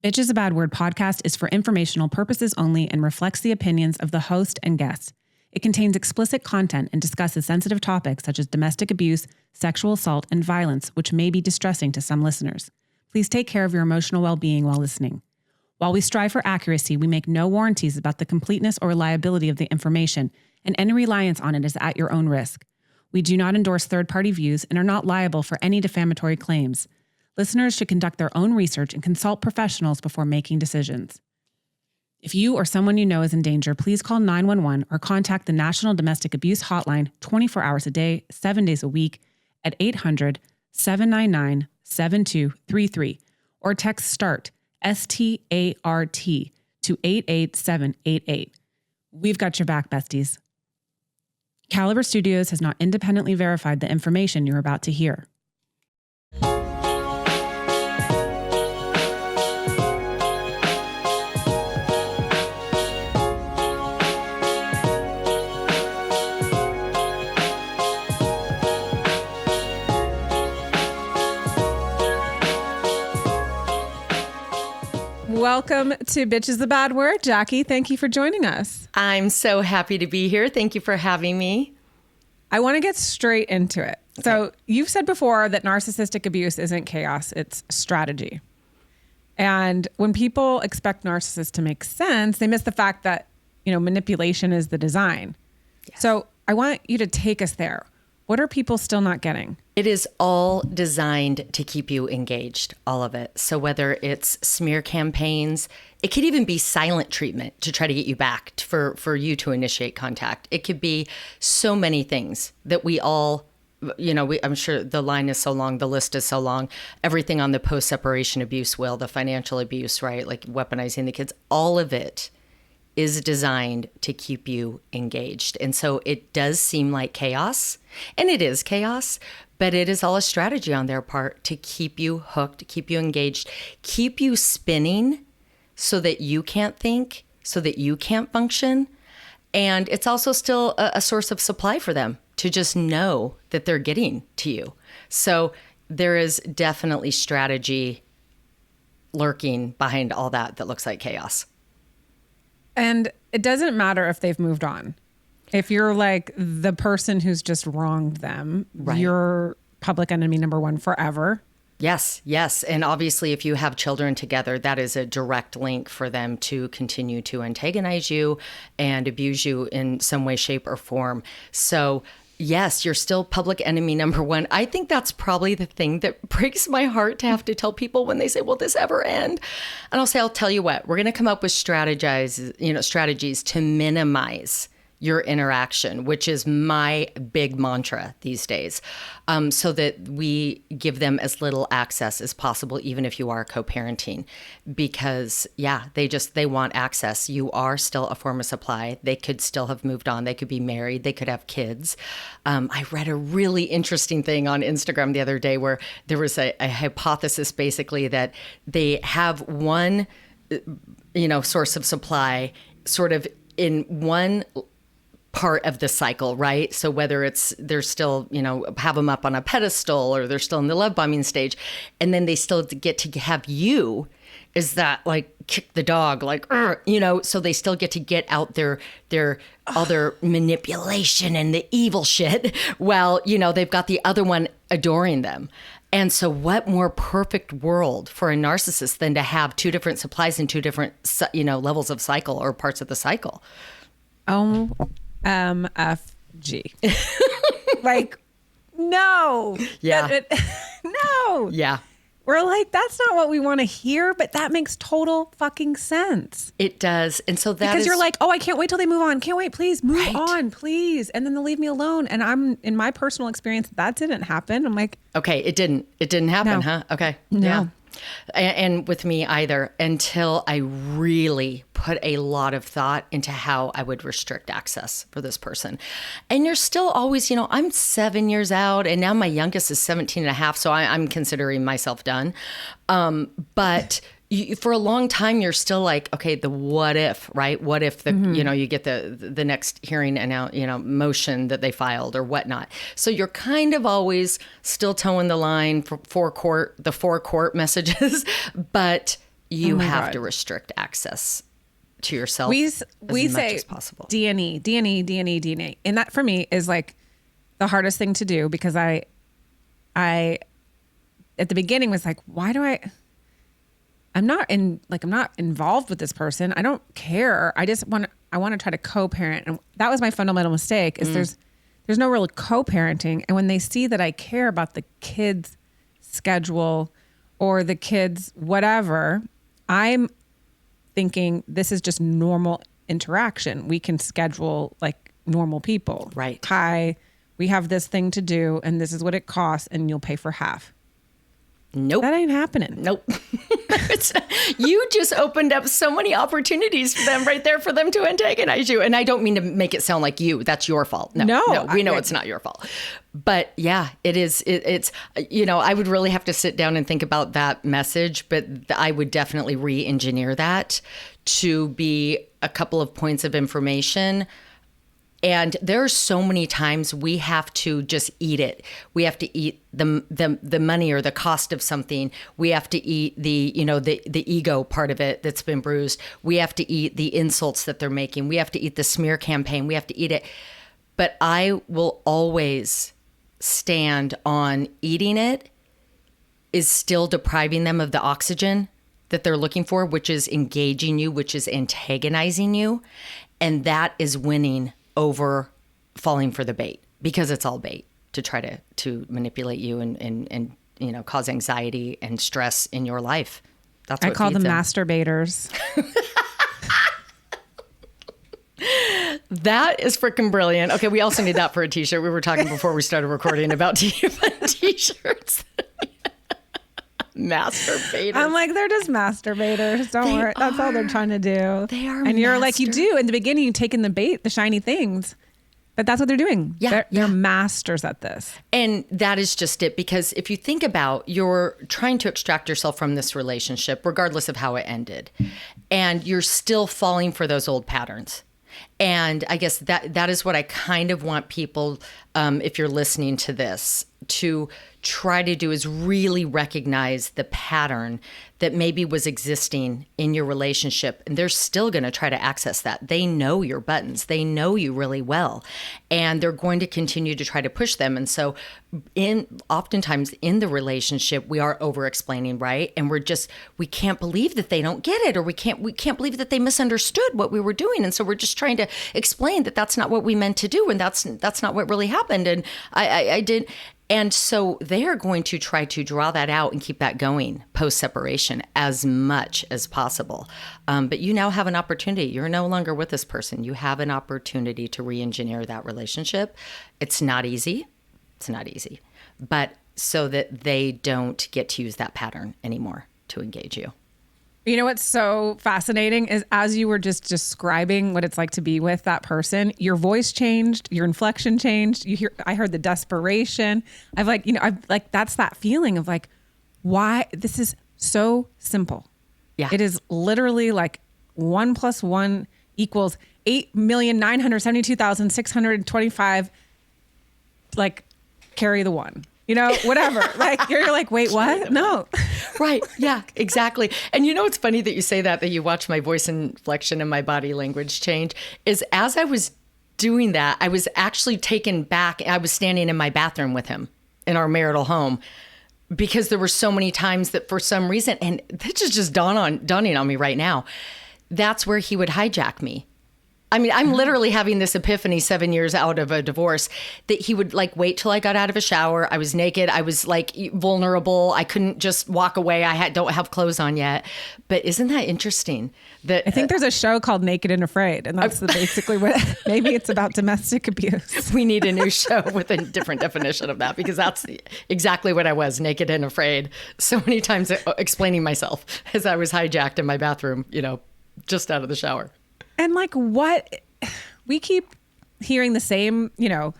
Bitch is a Bad Word podcast is for informational purposes only and reflects the opinions of the host and guests. It contains explicit content and discusses sensitive topics such as domestic abuse, sexual assault, and violence, which may be distressing to some listeners. Please take care of your emotional well-being while listening. While we strive for accuracy, we make no warranties about the completeness or reliability of the information, and any reliance on it is at your own risk. We do not endorse third-party views and are not liable for any defamatory claims. Listeners should conduct their own research and consult professionals before making decisions. If you or someone you know is in danger, please call 911 or contact the National Domestic Abuse Hotline 24 hours a day, 7 days a week at 800-799-7233 or text START, S-T-A-R-T, to 88788. We've got your back, besties. Caliber Studios has not independently verified the information you're about to hear. Welcome to Bitch is the Bad Word. Jackie, thank you for joining us. I'm so happy to be here. Thank you for having me. I want to get straight into it. Okay. So you've said before that narcissistic abuse isn't chaos, it's strategy. And when people expect narcissists to make sense, they miss the fact that, manipulation is the design. Yes. So I want you to take us there. What are people still not getting? It is all designed to keep you engaged, all of it. So whether it's smear campaigns, it could even be silent treatment to try to get you back for you to initiate contact. It could be so many things that we all, I'm sure the line is so long, the list is so long, everything on the post-separation abuse will, the financial abuse, right? Like weaponizing the kids, all of it is designed to keep you engaged. And so it does seem like chaos, and it is chaos, but it is all a strategy on their part to keep you hooked, keep you engaged, keep you spinning so that you can't think, so that you can't function. And it's also still a source of supply for them to just know that they're getting to you. So there is definitely strategy lurking behind all that looks like chaos. And it doesn't matter if they've moved on. If you're like the person who's just wronged them, right, you're public enemy number one forever. Yes. And obviously, if you have children together, that is a direct link for them to continue to antagonize you and abuse you in some way, shape, or form. So yes, you're still public enemy number one. I think that's probably the thing that breaks my heart to have to tell people when they say, will this ever end? And I'll tell you what, we're going to come up with strategies to minimize your interaction, which is my big mantra these days, so that we give them as little access as possible, even if you are co-parenting, because they want access. You are still a form of supply. They could still have moved on. They could be married. They could have kids. I read a really interesting thing on Instagram the other day where there was a hypothesis basically that they have one, source of supply sort of in one part of the cycle, right? So whether it's they're still, have them up on a pedestal or they're still in the love bombing stage, and then they still get to have you, is that like kick the dog, like, so they still get to get out their other manipulation and the evil shit while, they've got the other one adoring them. And so what more perfect world for a narcissist than to have two different supplies and two different, levels of cycle or parts of the cycle? MFG. Like, no. Yeah. No. Yeah. We're like, that's not what we want to hear, but that makes total fucking sense. It does. And so that because you're like, oh, I can't wait till they move on. Can't wait. Please move on, please. And then they'll leave me alone. And I'm, in my personal experience, that didn't happen. I'm like, okay, it didn't happen, no. Huh? Okay. No. Yeah. And with me either, until I really put a lot of thought into how I would restrict access for this person. And you're still always, I'm 7 years out and now my youngest is 17 and a half. So I'm considering myself done. But for a long time, you're still like, okay, the what if, right? What if the, you get the next hearing and now, motion that they filed or whatnot. So you're kind of always still towing the line for the four court messages, but you have God. to restrict access to yourself we as say much as possible. DNA. And that for me is like the hardest thing to do, because I at the beginning was like, why do I'm not involved with this person. I don't care. I want to try to co-parent. And that was my fundamental mistake is there's no real co-parenting. And when they see that I care about the kids' schedule or the kids, whatever, I'm thinking this is just normal interaction. We can schedule like normal people. Right. Hi, we have this thing to do and this is what it costs and you'll pay for half. Nope. That ain't happening. Nope. You just opened up so many opportunities for them right there for them to antagonize you. And I don't mean to make it sound like that's your fault. No, we know it's not your fault. But yeah, it is. It's, I would really have to sit down and think about that message, but I would definitely re-engineer that to be a couple of points of information. And there are so many times we have to just eat it. We have to eat the money or the cost of something. We have to eat the ego part of it that's been bruised. We have to eat the insults that they're making. We have to eat the smear campaign. We have to eat it. But I will always stand on eating it is still depriving them of the oxygen that they're looking for, which is engaging you, which is antagonizing you. And that is winning over falling for the bait, because it's all bait to try to manipulate you and cause anxiety and stress in your life. That's what I call them them. masturbators. That is freaking brilliant. Okay, we also need that for a t-shirt. We were talking before we started recording about t-shirts. Masturbators. I'm like, they're just masturbators. Don't worry. That's all they're trying to do. They are. And you're like, you do. In the beginning, you take in the bait, the shiny things. But that's what they're doing. Yeah, they're masters at this. And that is just it. Because if you think about, you're trying to extract yourself from this relationship, regardless of how it ended. And you're still falling for those old patterns. And I guess that is what I kind of want people, if you're listening to this, to try to do is really recognize the pattern that maybe was existing in your relationship. And they're still going to try to access that. They know your buttons. They know you really well. And they're going to continue to try to push them. And so oftentimes in the relationship, we are over-explaining, right? And we can't believe that they don't get it, or we can't believe that they misunderstood what we were doing. And so we're just trying to explain that that's not what we meant to do. And that's not what really happened. And I did. And so they are going to try to draw that out and keep that going post-separation as much as possible. But you now have an opportunity. You're no longer with this person. You have an opportunity to re-engineer that relationship. It's not easy. But so that they don't get to use that pattern anymore to engage you. You know what's so fascinating is as you were just describing what it's like to be with that person, your voice changed, your inflection changed. I heard the desperation. That's that feeling of like, why this is so simple. Yeah. It is literally like 1 + 1 = 8,972,625. Like, carry the one. Whatever. Like you're like, wait, what? No. Right. Yeah, exactly. And it's funny that you say that you watch my voice inflection and my body language change, is as I was doing that, I was actually taken back. I was standing in my bathroom with him in our marital home, because there were so many times that for some reason, and this is just dawning on me right now, that's where he would hijack me. I mean, I'm literally having this epiphany 7 years out of a divorce, that he would like wait till I got out of a shower. I was naked. I was like vulnerable. I couldn't just walk away. Don't have clothes on yet. But isn't that interesting? That I think there's a show called Naked and Afraid, and that's basically what. Maybe it's about domestic abuse. We need a new show with a different definition of that, because that's exactly what I was, naked and afraid. So many times explaining myself as I was hijacked in my bathroom, just out of the shower. And like, what we keep hearing the same, we're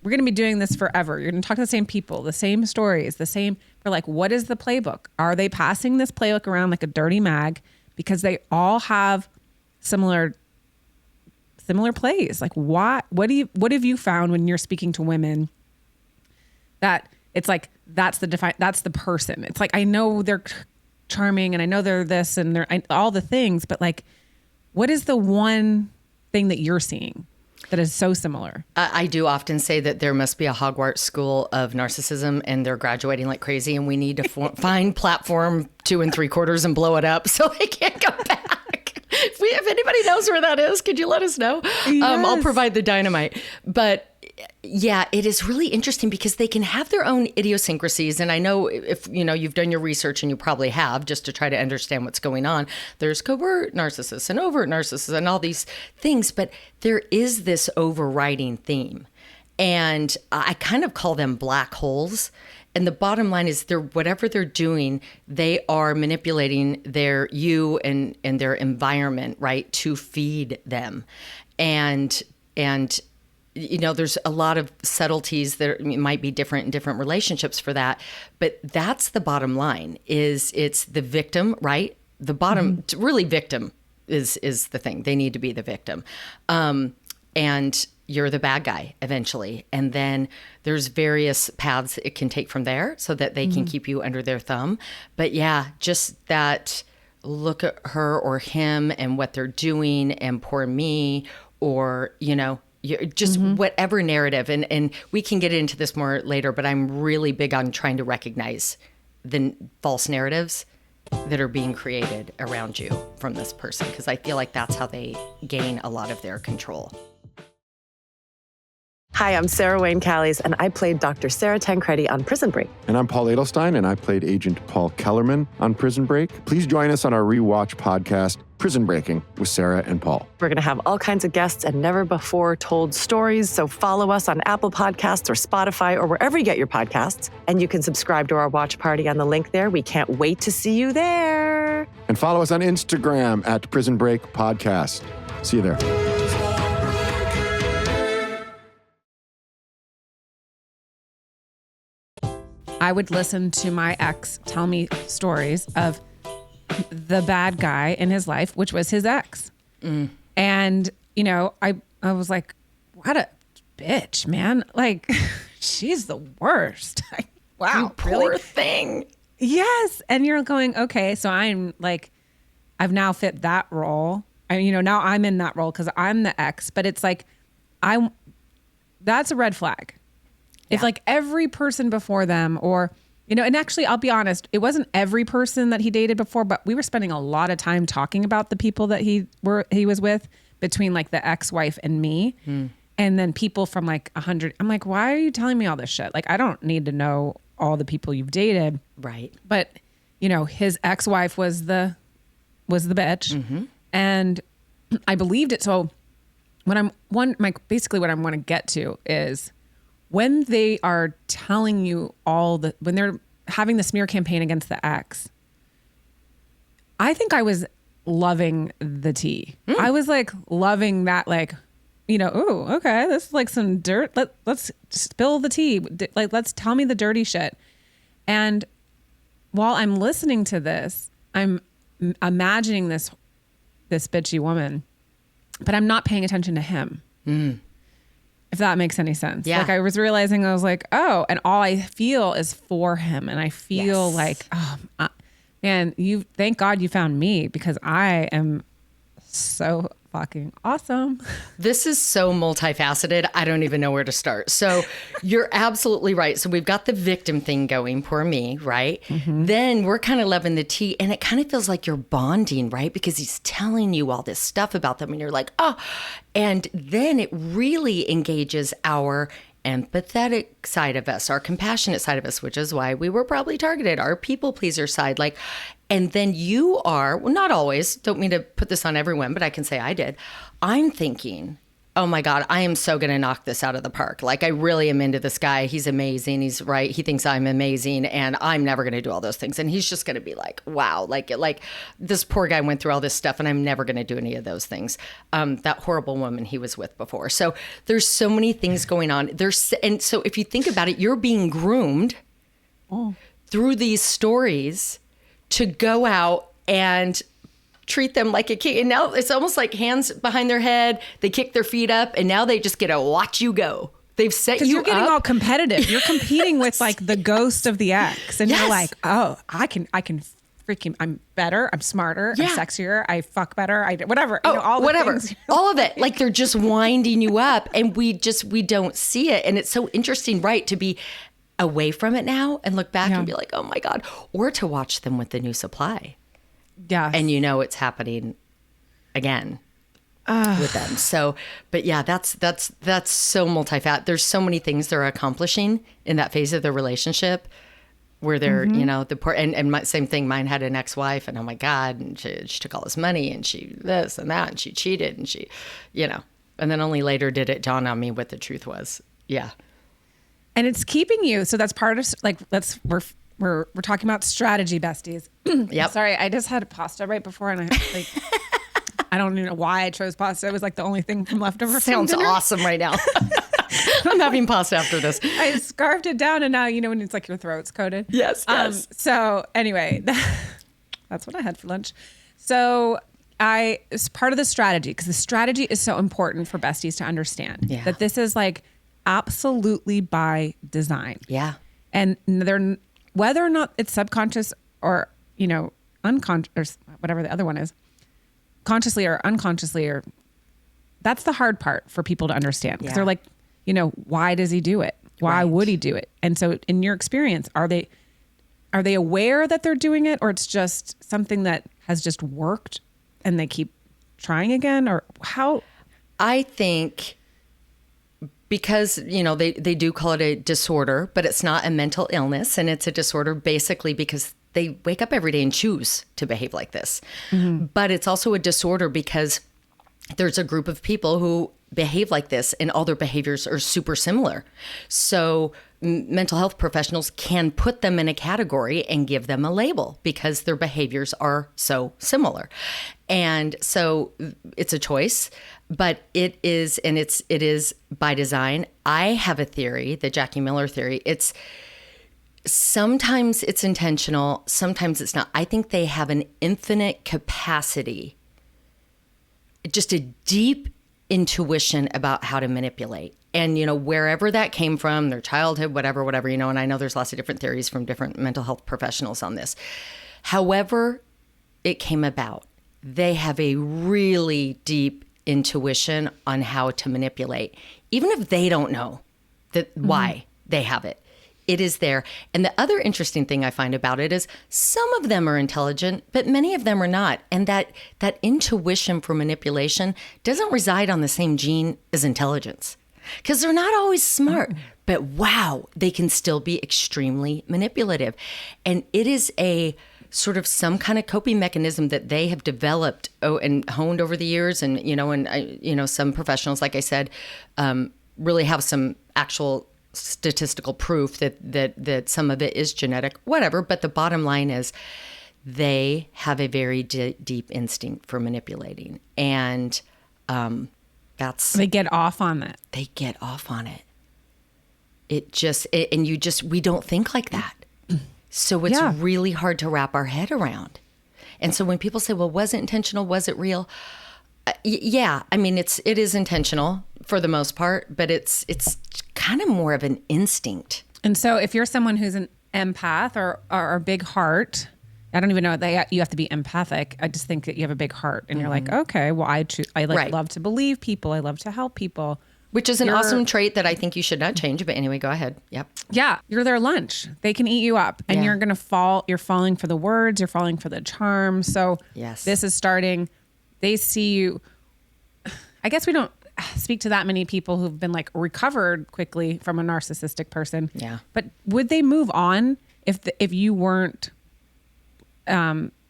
going to be doing this forever. You're going to talk to the same people, the same stories, we're like, what is the playbook? Are they passing this playbook around like a dirty mag? Because they all have similar plays. Like what have you found when you're speaking to women that it's like, that's the person. It's like, I know they're charming and I know they're this and they're all the things, but like, what is the one thing that you're seeing that is so similar? I do often say that there must be a Hogwarts school of narcissism and they're graduating like crazy and we need to find platform 2 3/4 and blow it up so they can't go back. If anybody knows where that is, could you let us know? Yes. I'll provide the dynamite. But yeah, it is really interesting because they can have their own idiosyncrasies. And I know if, you've done your research and you probably have just to try to understand what's going on. There's covert narcissists and overt narcissists and all these things, but there is this overriding theme. And I kind of call them black holes. And the bottom line is whatever they're doing, they are manipulating you and their environment, right, to feed them. And there's a lot of subtleties that might be different in different relationships for that. But that's the bottom line it's the victim, right? The bottom, really victim is the thing. They need to be the victim. And you're the bad guy eventually. And then there's various paths it can take from there so that they can keep you under their thumb. But yeah, just that look at her or him and what they're doing and poor me or, just whatever narrative. And we can get into this more later, but I'm really big on trying to recognize the false narratives that are being created around you from this person, because I feel like that's how they gain a lot of their control. Hi, I'm Sarah Wayne Callies, and I played Dr. Sarah Tancredi on Prison Break. And I'm Paul Edelstein, and I played Agent Paul Kellerman on Prison Break. Please join us on our rewatch podcast, Prison Breaking, with Sarah and Paul. We're going to have all kinds of guests and never-before-told stories, so follow us on Apple Podcasts or Spotify or wherever you get your podcasts. And you can subscribe to our watch party on the link there. We can't wait to see you there. And follow us on Instagram at Prison Break Podcast. See you there. I would listen to my ex tell me stories of the bad guy in his life, which was his ex. And, I was like, what a bitch, man. Like, she's the worst. Wow. You poor thing. Yes. And you're going, okay, so I'm like, I've now fit that role. Now I'm in that role because I'm the ex, but it's like, that's a red flag. If like every person before them or, and actually I'll be honest, it wasn't every person that he dated before, but we were spending a lot of time talking about the people that he was with between like the ex-wife and me. And then people from like 100, I'm like, why are you telling me all this shit? Like, I don't need to know all the people you've dated. Right. But, his ex-wife was the bitch. And I believed it. So basically what I want to get to is, when they are telling you when they're having the smear campaign against the ex, I think I was loving the tea. I was like loving that, like, ooh, okay, this is like some dirt. Let's spill the tea. Like, let's tell me the dirty shit. And while I'm listening to this, I'm imagining this bitchy woman, but I'm not paying attention to him. If that makes any sense. Yeah. Like I was realizing, I was like, oh, and all I feel is for him. And I feel like, oh, man, thank God you found me because I am so fucking awesome. This is so multifaceted. I don't even know where to start. So you're absolutely right. So we've got the victim thing going, poor me, right? Then we're kind of loving the tea and it kind of feels like you're bonding, right? Because he's telling you all this stuff about them and you're like, oh, and then it really engages our empathetic side of us, our compassionate side of us, which is why we were probably targeted, our people pleaser side. Like, and then you are, well, not always, don't mean to put this on everyone, but I can say I did. I'm thinking, oh my God, I am so going to knock this out of the park. Like, I really am into this guy. He's amazing. He's right. He thinks I'm amazing and I'm never going to do all those things. And he's just going to be like, wow, like this poor guy went through all this stuff and I'm never going to do any of those things. That horrible woman he was with before. So there's so many things going on. And so if you think about it, you're being groomed through these stories to go out and treat them like a king. And now it's almost like hands behind their head. They kick their feet up and now they just get to watch you go. They've set you up. You're getting all competitive. You're competing with like the ghost of the ex. And you're like, oh, I can freaking, I'm better, I'm smarter, Yeah. I'm sexier, I fuck better, I whatever, Oh, whatever. things. All of it. Like they're just winding you up and we don't see it. And it's so interesting, right? To be away from it now and look back and be like, oh my God, or to watch them with the new supply. Yeah. And it's happening again with them. So, but yeah, that's so multifaceted. There's so many things they're accomplishing in that phase of the relationship where they're, the poor, and same thing, mine had an ex-wife and oh my God, and she took all his money and she this and that and she cheated and she, and then only later did it dawn on me what the truth was. Yeah. And it's keeping you. So that's part of we're talking about strategy, besties. Yep. Sorry, I just had pasta right before and I don't even know why I chose pasta. It was like the only thing from leftover. Sounds awesome right now. I'm having pasta after this. I scarfed it down and now, when it's like your throat's coated. Yes. So anyway, that's what I had for lunch. So it's part of the strategy because the strategy is so important for besties to understand that this is like absolutely by design. Yeah. And whether or not it's subconscious or, unconscious or whatever the other one is, consciously or unconsciously, or that's the hard part for people to understand because they're like, why does he do it? Why would he do it? And so in your experience, are they aware that they're doing it, or it's just something that has just worked and they keep trying again, or how? I think because, they do call it a disorder, but it's not a mental illness, and it's a disorder basically because they wake up every day and choose to behave like this. Mm-hmm. But it's also a disorder because there's a group of people who behave like this and all their behaviors are super similar. So mental health professionals can put them in a category and give them a label because their behaviors are so similar. And so it's a choice, but it is by design. I have a theory, the Jackie Miller theory. Sometimes it's intentional, sometimes it's not. I think they have an infinite capacity, just a deep intuition about how to manipulate. And, wherever that came from, their childhood, whatever, and I know there's lots of different theories from different mental health professionals on this. However it came about, they have a really deep intuition on how to manipulate, even if they don't know why they have it. It is there. And the other interesting thing I find about it is some of them are intelligent, but many of them are not. And that intuition for manipulation doesn't reside on the same gene as intelligence because they're not always smart. But wow, they can still be extremely manipulative. And it is a sort of some kind of coping mechanism that they have developed and honed over the years. And, some professionals, like I said, really have some actual statistical proof that some of it is genetic, whatever. But the bottom line is they have a very deep instinct for manipulating. And they get off on that. They get off on it. We don't think like that. So it's really hard to wrap our head around. And so when people say, well, was it intentional? Was it real? Yeah. I mean, it is intentional for the most part, but it's kind of more of an instinct. And so if you're someone who's an empath or a big heart, I don't even know that you have to be empathic. I just think that you have a big heart and you're like, okay, well, I love to believe people. I love to help people. Which is an awesome trait that I think you should not change. But anyway, go ahead. Yep. Yeah. You're their lunch. They can eat you up and you're going to fall. You're falling for the words. You're falling for the charm. So this is starting. They see you. I guess we don't speak to that many people who've been like recovered quickly from a narcissistic person. Yeah. But would they move on if you weren't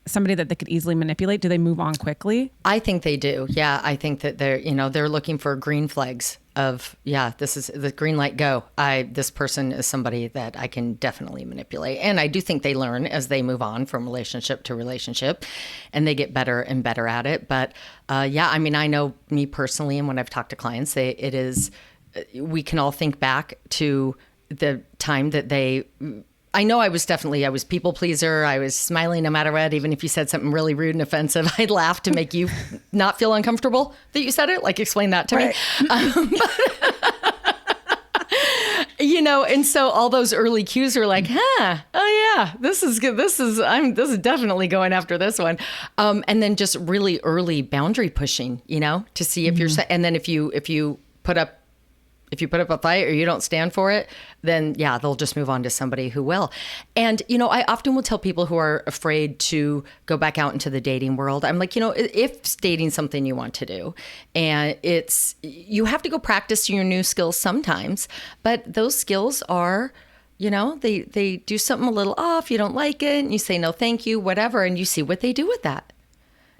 somebody that they could easily manipulate? Do they move on quickly? I think they do. Yeah. I think that they're looking for green flags of, this is the green light, go. This person is somebody that I can definitely manipulate. And I do think they learn as they move on from relationship to relationship and they get better and better at it. But I mean, I know me personally, and when I've talked to clients, we can all think back to the time that I know I was people pleaser. I was smiling no matter what. Even if you said something really rude and offensive, I'd laugh to make you not feel uncomfortable that you said it. Like, explain that to me. And so all those early cues are like, oh yeah, this is good. This is definitely going after this one. And then just really early boundary pushing, to see if you're, and then if you put up a fight or you don't stand for it, then yeah, they'll just move on to somebody who will. And, I often will tell people who are afraid to go back out into the dating world, I'm like, if dating's something you want to do, and you have to go practice your new skills sometimes, but those skills are, they do something a little off, you don't like it, and you say, no, thank you, whatever, and you see what they do with that.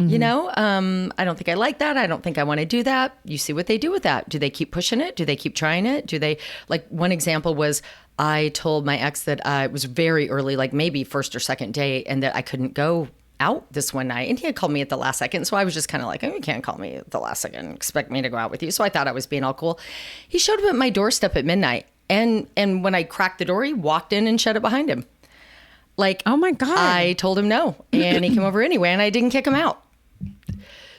I don't think I like that. I don't think I want to do that. You see what they do with that. Do they keep pushing it? Do they keep trying it? Do they, like, one example was I told my ex that it was very early, like maybe first or second date, and that I couldn't go out this one night. And he had called me at the last second. So I was just kind of like, oh, you can't call me at the last second and expect me to go out with you. So I thought I was being all cool. He showed up at my doorstep at midnight. And when I cracked the door, he walked in and shut it behind him. Like, oh my God. I told him no. And he came over anyway, and I didn't kick him out.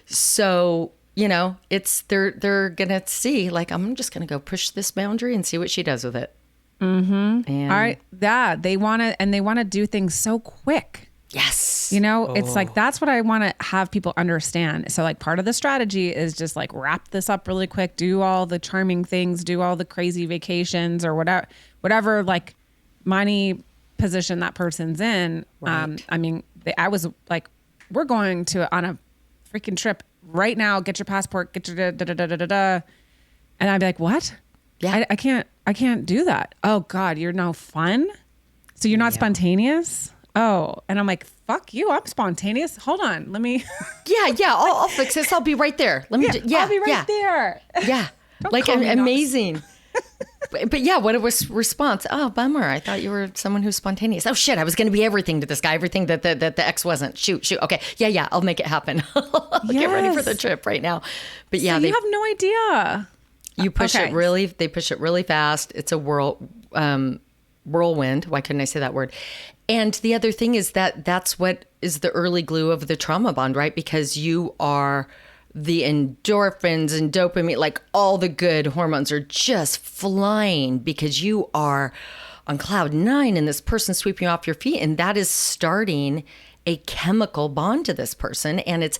So, it's they're gonna see, like, I'm just gonna go push this boundary and see what she does with it. Mm-hmm. And all right, yeah, they want to do things so quick. Yes, it's like that's what I want to have people understand. So, like, part of the strategy is just like wrap this up really quick, do all the charming things, do all the crazy vacations or whatever like money position that person's in. Right. I was like, we're going on a freaking trip right now. Get your passport. Get your da. And I'd be like, what? Yeah, I can't do that. Oh God, you're no fun. So you're not spontaneous. Oh, and I'm like, fuck you. I'm spontaneous. Hold on, let me. Yeah. I'll fix this. I'll be right there. Let me. I'll be right there. Yeah, like amazing. But yeah, what was response? Oh, bummer. I thought you were someone who's spontaneous. Oh shit, I was going to be everything to this guy, everything that the ex wasn't. Shoot. Okay, yeah, I'll make it happen. Get ready for the trip right now. But yeah, so you have no idea. You push it really. They push it really fast. It's a whirlwind. Why couldn't I say that word? And the other thing is that's what is the early glue of the trauma bond, right? Because you are. The endorphins and dopamine, like all the good hormones are just flying because you are on cloud 9 and this person sweeping you off your feet. And that is starting a chemical bond to this person. And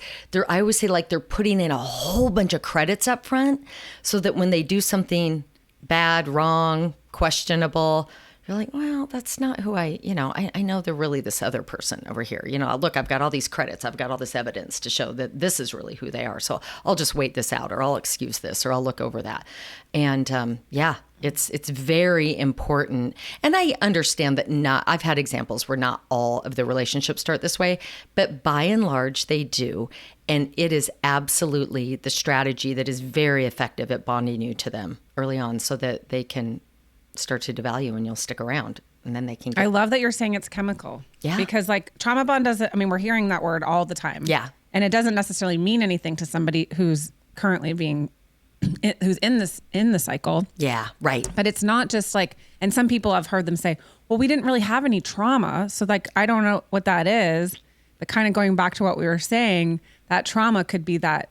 I always say, like, they're putting in a whole bunch of credits up front so that when they do something bad, wrong, questionable, you're like, well, that's not who I know they're really this other person over here. Look, I've got all these credits. I've got all this evidence to show that this is really who they are. So I'll just wait this out, or I'll excuse this, or I'll look over that. And it's very important. And I understand that I've had examples where not all of the relationships start this way, but by and large they do. And it is absolutely the strategy that is very effective at bonding you to them early on so that they can start to devalue and you'll stick around, and then they can I love that you're saying it's chemical. Yeah. Because like trauma bond doesn't, we're hearing that word all the time. Yeah. And it doesn't necessarily mean anything to somebody who's currently who's in the cycle. Yeah. Right. But it's not just like, and some people I've heard them say, well, we didn't really have any trauma. So like, I don't know what that is, but kind of going back to what we were saying, that trauma could be that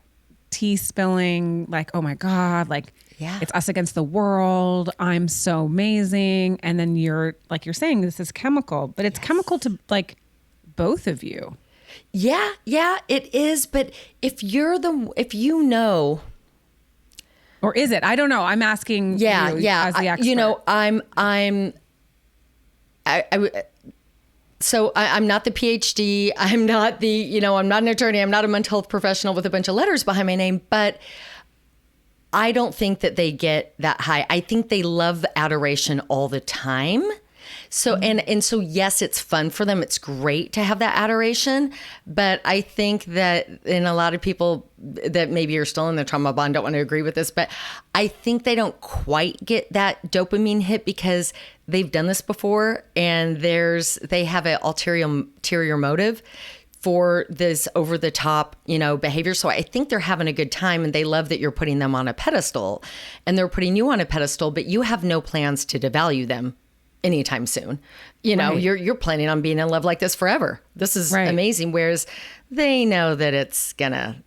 tea spilling, like, oh my God, like, yeah, it's us against the world. I'm so amazing. And then you're saying this is chemical, but it's chemical to like both of you. Yeah, it is. But if you know, or is it? I don't know. I'm asking. Yeah. As the expert. I'm not the PhD. I'm not I'm not an attorney. I'm not a mental health professional with a bunch of letters behind my name, but I don't think that they get that high. I think they love adoration all the time. So, and so, yes, it's fun for them. It's great to have that adoration. But I think that in a lot of people that maybe are still in the trauma bond don't want to agree with this, but I think they don't quite get that dopamine hit because they've done this before and they have an ulterior motive for this over the top, behavior. So I think they're having a good time and they love that you're putting them on a pedestal and they're putting you on a pedestal, but you have no plans to devalue them anytime soon. Right. You're planning on being in love like this forever. This is amazing. Whereas they know that it's gonna,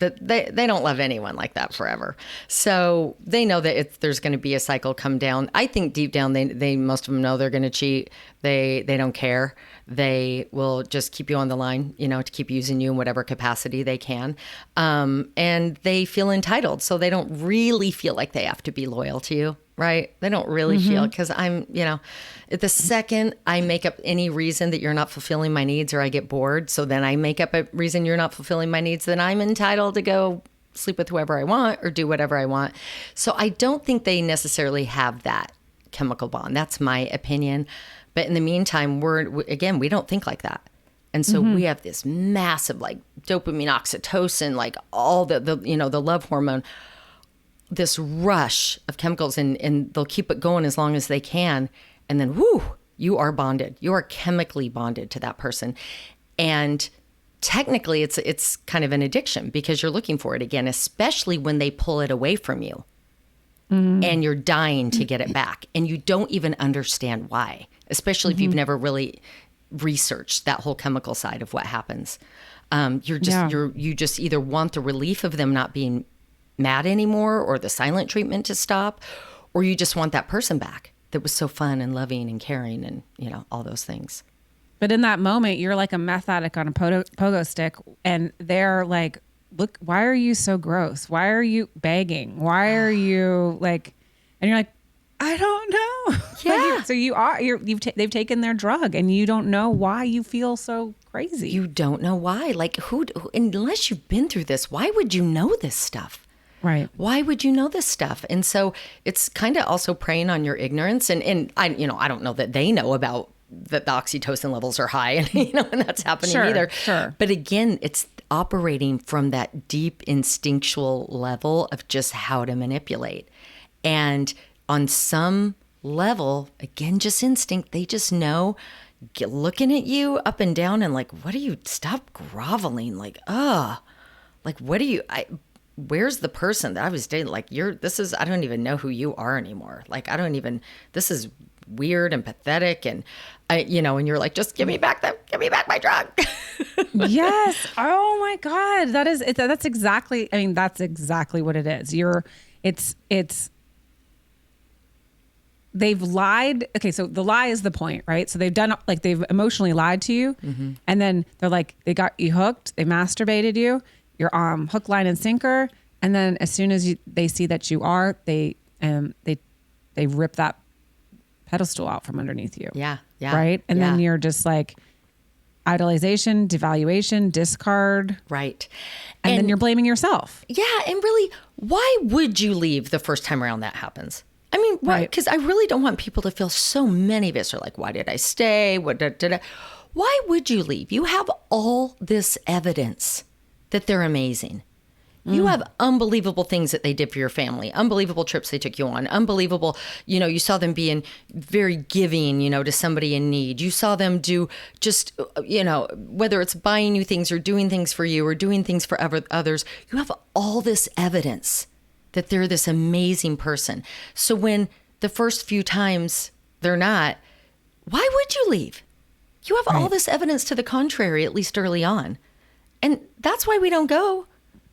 That they don't love anyone like that forever. So they know that there's going to be a cycle come down. I think deep down, they most of them know they're going to cheat. They don't care. They will just keep you on the line, to keep using you in whatever capacity they can. And they feel entitled. So they don't really feel like they have to be loyal to you, right? They don't really feel, because at the second I make up any reason that you're not fulfilling my needs, or I get bored, so then I make up a reason you're not fulfilling my needs, then I'm entitled to go sleep with whoever I want or do whatever I want. So I don't think they necessarily have that chemical bond. That's my opinion. But in the meantime, we don't think like that. And so we have this massive, like, dopamine, oxytocin, like all the love hormone, this rush of chemicals, and they'll keep it going as long as they can. And then, you are bonded. You are chemically bonded to that person. And technically it's kind of an addiction, because you're looking for it again, especially when they pull it away from you and you're dying to get it back. And you don't even understand why, especially if you've never really researched that whole chemical side of what happens. You just either want the relief of them not being mad anymore, or the silent treatment to stop, or you just want that person back that was so fun and loving and caring and, all those things. But in that moment, you're like a meth addict on a pogo stick, and they're like, look, why are you so gross? Why are you begging? Why are you like, and you're like, I don't know. Yeah. They've taken their drug, and you don't know why you feel so crazy. You don't know why. Like, who unless you've been through this, why would you know this stuff? Right. Why would you know this stuff? And so it's kind of also preying on your ignorance. And I don't know that they know about that the oxytocin levels are high, and and that's happening either. Sure. But again, it's operating from that deep instinctual level of just how to manipulate. And on some level, again, just instinct, they just know, looking at you up and down and like, what do you, stop groveling? Like, like, what do you, where's the person that I was dating? Like, I don't even know who you are anymore. Like, this is weird and pathetic. And and you're like, just give me back my drug. Yes. Oh my God. That's exactly what it is. They've lied. Okay. So the lie is the point, right? So they've emotionally lied to you. And then they're like, they got you hooked. They masturbated you. You're hook, line, and sinker. And then as soon as they see that you are, they rip that pedestal out from underneath you. Yeah. Right. And then you're just like idolization, devaluation, discard. Right. And then you're blaming yourself. Yeah. And really, why would you leave the first time around that happens? I mean, right. Because I really don't want people to feel, so many of us are like, why did I stay? Why would you leave? You have all this evidence that they're amazing. You have unbelievable things that they did for your family, unbelievable trips they took you on, unbelievable, you saw them being very giving, to somebody in need. You saw them do just, whether it's buying you things or doing things for you or doing things for others, you have all this evidence that they're this amazing person. So when the first few times they're not, why would you leave? You have all this evidence to the contrary, at least early on. And that's why we don't go.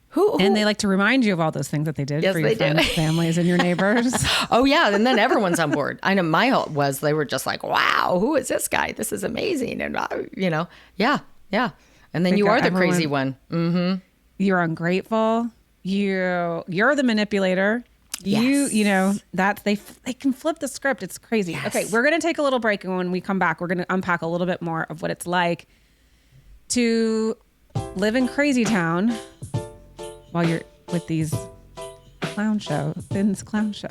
Who? And they like to remind you of all those things that they did for your friends, families, and your neighbors. Oh, yeah. And then everyone's on board. I know my hope was they were just like, wow, who is this guy? This is amazing. And, yeah. And then you are the crazy one. Mm-hmm. You're ungrateful. You're the manipulator. Yes. They can flip the script. It's crazy. Yes. Okay, we're going to take a little break. And when we come back, we're going to unpack a little bit more of what it's like to live in Crazy Town while you're with these Finn's clown show.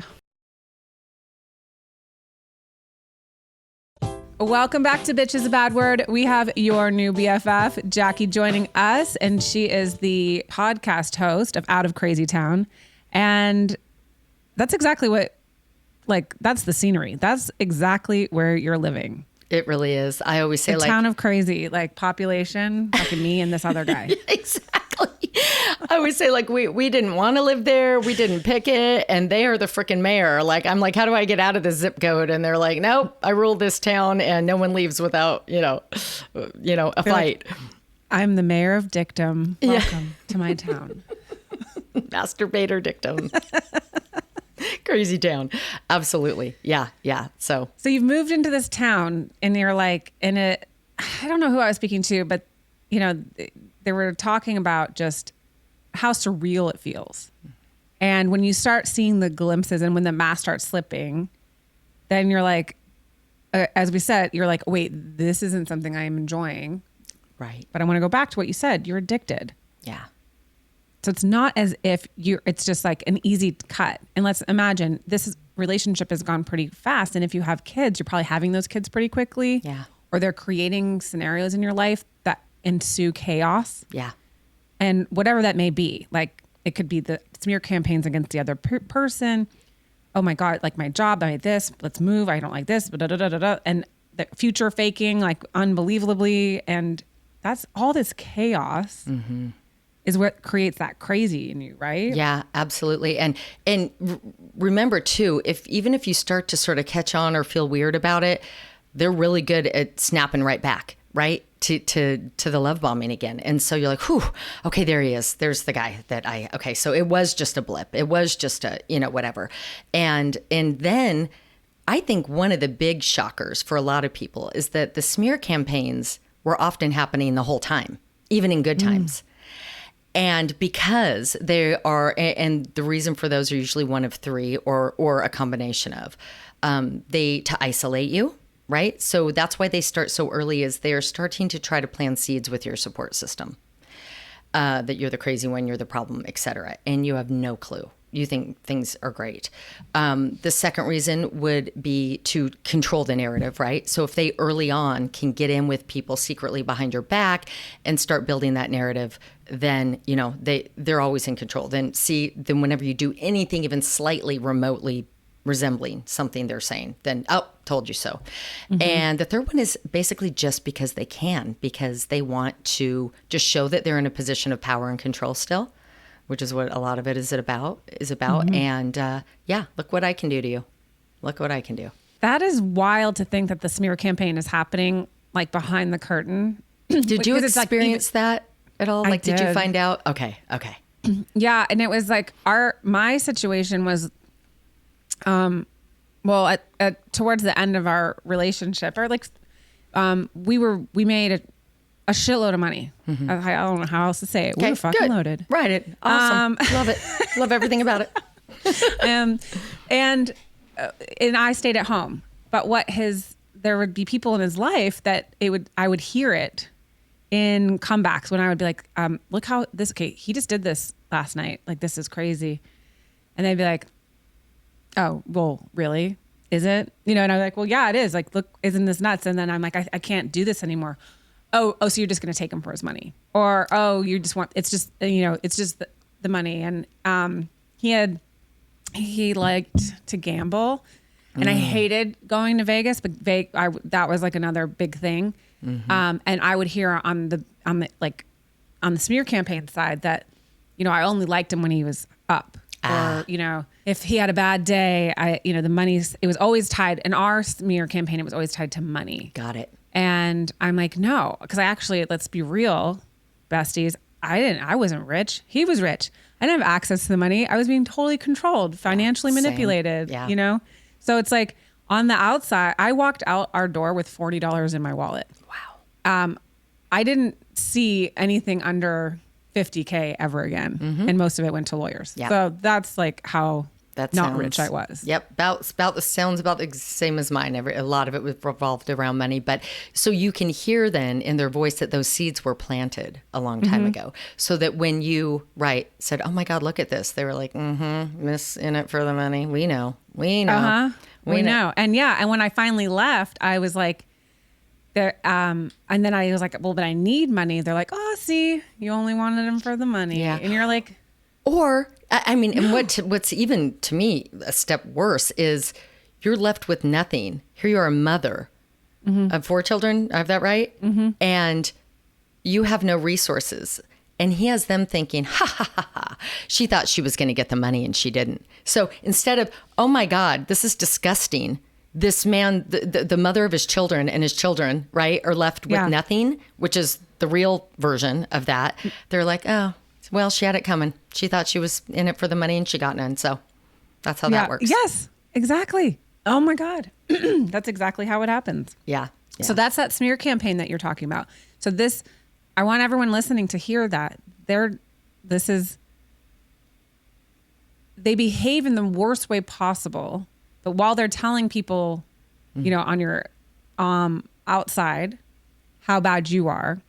Welcome back to Bitch is a Bad Word. We have your new BFF, Jackie, joining us, and she is the podcast host of Out of CRAZYTOWN. And that's exactly that's the scenery. That's exactly where you're living. It really is. I always say, the town of crazy, like population, like me and this other guy. Exactly. I always say, we didn't want to live there. We didn't pick it. And they are the freaking mayor. I'm like, how do I get out of the zip code? And they're like, nope, I rule this town and no one leaves without, a fight. I'm the mayor of Dictum. Welcome to my town. Masturbator dictum. Crazy town. Absolutely. Yeah. Yeah. So you've moved into this town and you're like in it. I don't know who I was speaking to, but you know, they were talking about just how surreal it feels. And when you start seeing the glimpses and when the mask starts slipping, then you're like, as we said, you're like, wait, this isn't something I'm enjoying. right. But I want to go back to what you said. You're addicted. Yeah. So it's not as if it's just like an easy cut. And let's imagine relationship has gone pretty fast. And if you have kids, you're probably having those kids pretty quickly. Yeah. Or they're creating scenarios in your life that ensue chaos. Yeah. And whatever that may be, like it could be the smear campaigns against the other person. Oh my God, like my job, I made this, let's move. I don't like this, and the future faking like unbelievably. And that's all this chaos is what creates that crazy in you, right? Yeah, absolutely. And remember too, even if you start to sort of catch on or feel weird about it, they're really good at snapping right back, right? To the love bombing again. And so you're like, whew, okay, there he is. There's the guy okay, so it was just a blip. It was just a, whatever. And then I think one of the big shockers for a lot of people is that the smear campaigns were often happening the whole time, even in good times. And because they are, and the reason for those are usually one of three or a combination of, to isolate you. Right? So that's why they start so early, is they're starting to try to plant seeds with your support system, that you're the crazy one, you're the problem, et cetera. And you have no clue. You think things are great. The second reason would be to control the narrative, right? So if they early on can get in with people secretly behind your back and start building that narrative, then, they're always in control. Then whenever you do anything even slightly remotely resembling something they're saying, then, told you so. And the third one is basically just because they can, because they want to just show that they're in a position of power and control still, which is what a lot of it is about. And look what I can do to you. Look what I can do. That is wild to think that the smear campaign is happening like behind the curtain. Did you experience that at all? Like, did you find out? Okay. Yeah. And it was like my situation was, towards the end of our relationship, or like, we made a shitload of money. I don't know how else to say it. We were fucking loaded. Right. Awesome. Love it. Love everything about it. And I stayed at home, but there would be people in his life that I would hear it in comebacks when I would be like, look how he just did this last night. Like, this is crazy. And they'd be like, oh, well, really? Is it? And I'm like, well, yeah, it is. Like, look, isn't this nuts? And then I'm like, I can't do this anymore. Oh, so you're just going to take him for his money? Or, oh, you just want, it's just, it's just the money. And he liked to gamble, and I hated going to Vegas, but that was like another big thing. And I would hear on the smear campaign side that, I only liked him when he was up. Or, if he had a bad day, the money's, it was always tied in our smear campaign. It was always tied to money. Got it. And I'm like, no, because let's be real, besties. I wasn't rich. He was rich. I didn't have access to the money. I was being totally controlled, financially manipulated, So it's like on the outside, I walked out our door with $40 in my wallet. Wow. I didn't see anything under $50K ever again. And most of it went to lawyers. Yep. So that's like how rich I was. Yep. Sounds about the same as mine. A lot of it was revolved around money. But so you can hear then in their voice that those seeds were planted a long time ago. So that when you said, oh my God, look at this. They were like, miss in it for the money. We know. We know. We know. And and when I finally left, I was like, and then I was like, well, but I need money. They're like, oh, see, you only wanted him for the money. Yeah. And you're like, or and what's even to me a step worse is you're left with nothing. Here you are, a mother of 4 children. I have that right? And you have no resources. And he has them thinking, ha, ha, ha, ha. She thought she was going to get the money and she didn't. So instead of, oh my God, this is disgusting. This man, the mother of his children and his children, right, are left with nothing, which is the real version of that. They're like, oh, Well, she had it coming. She thought she was in it for the money and she got none. So that's how that works. Yes, exactly. Oh my God. That's exactly how it happens. Yeah. So that's that smear campaign that you're talking about. So I want everyone listening to hear that they behave in the worst way possible, but while they're telling people, on your outside how bad you are,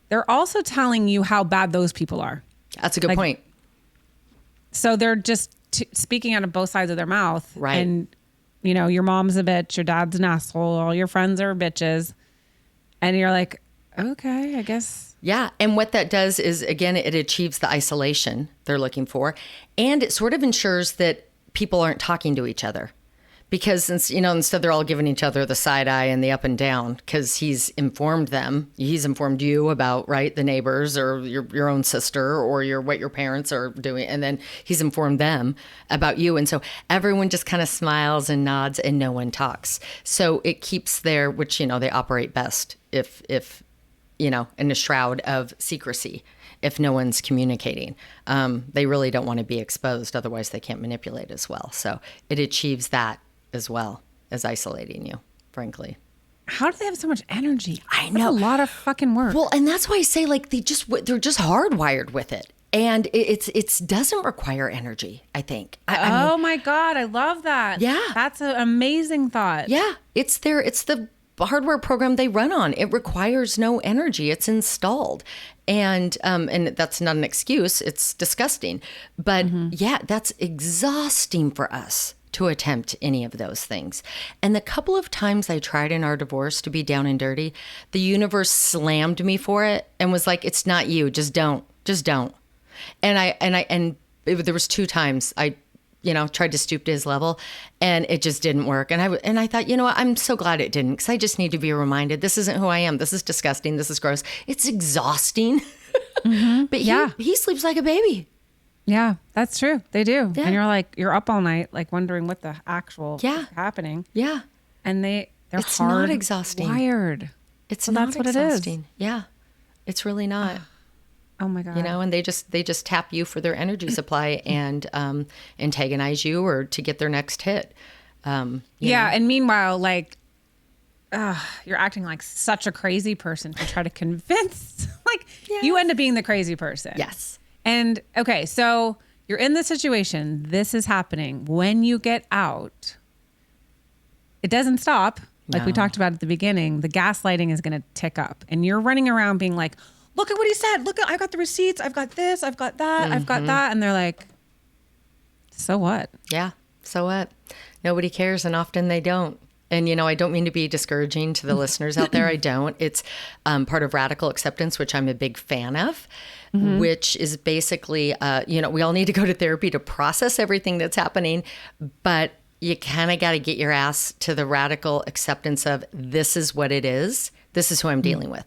they're also telling you how bad those people are. That's a good point. So they're just speaking out of both sides of their mouth. Right. And, your mom's a bitch, your dad's an asshole, all your friends are bitches. And you're like, okay, I guess. Yeah. And what that does is, again, it achieves the isolation they're looking for. And it sort of ensures that people aren't talking to each other. Because, instead they're all giving each other the side eye and the up and down because he's informed them. He's informed you about, right, the neighbors or your own sister or what your parents are doing. And then he's informed them about you. And so everyone just kind of smiles and nods and no one talks. So it keeps their, which, they operate best if in a shroud of secrecy. If no one's communicating, they really don't want to be exposed. Otherwise, they can't manipulate as well. So it achieves that as well as isolating you, frankly. How do they have so much energy? I know. That's a lot of fucking work. Well, and that's why I say they're just hardwired with it. And it doesn't require energy, I think. I mean, my God, I love that. Yeah. That's an amazing thought. Yeah, it's the hardware program they run on. It requires no energy. It's installed. And that's not an excuse. It's disgusting. But yeah, that's exhausting for us to attempt any of those things. And the couple of times I tried in our divorce to be down and dirty, the universe slammed me for it and was like, it's not you. Just don't. And there was 2 times I tried to stoop to his level and it just didn't work. And I thought, what, I'm so glad it didn't because I just need to be reminded this isn't who I am. This is disgusting. This is gross. It's exhausting. But he sleeps like a baby. Yeah, that's true. They do. Yeah. And you're up all night, wondering what the actual is happening. Yeah. And they're It's hard not exhausting. Wired. It's So not that's what exhausting. it is. Yeah. It's really not. Oh my God. And they just tap you for their energy supply and antagonize you or to get their next hit. And meanwhile, you're acting like such a crazy person to try to convince, you end up being the crazy person. Yes. And okay, so you're in this situation. This is happening. When you get out, it doesn't stop. Like we talked about at the beginning, the gaslighting is going to tick up. And you're running around being like, look at what he said. Look, I got the receipts. I've got this. I've got that. I've got that. And they're like, so what? Yeah. So what? Nobody cares. And often they don't. And, I don't mean to be discouraging to the listeners out there. I don't. It's part of radical acceptance, which I'm a big fan of, which is basically, we all need to go to therapy to process everything that's happening. But you kind of got to get your ass to the radical acceptance of this is what it is. This is who I'm dealing with.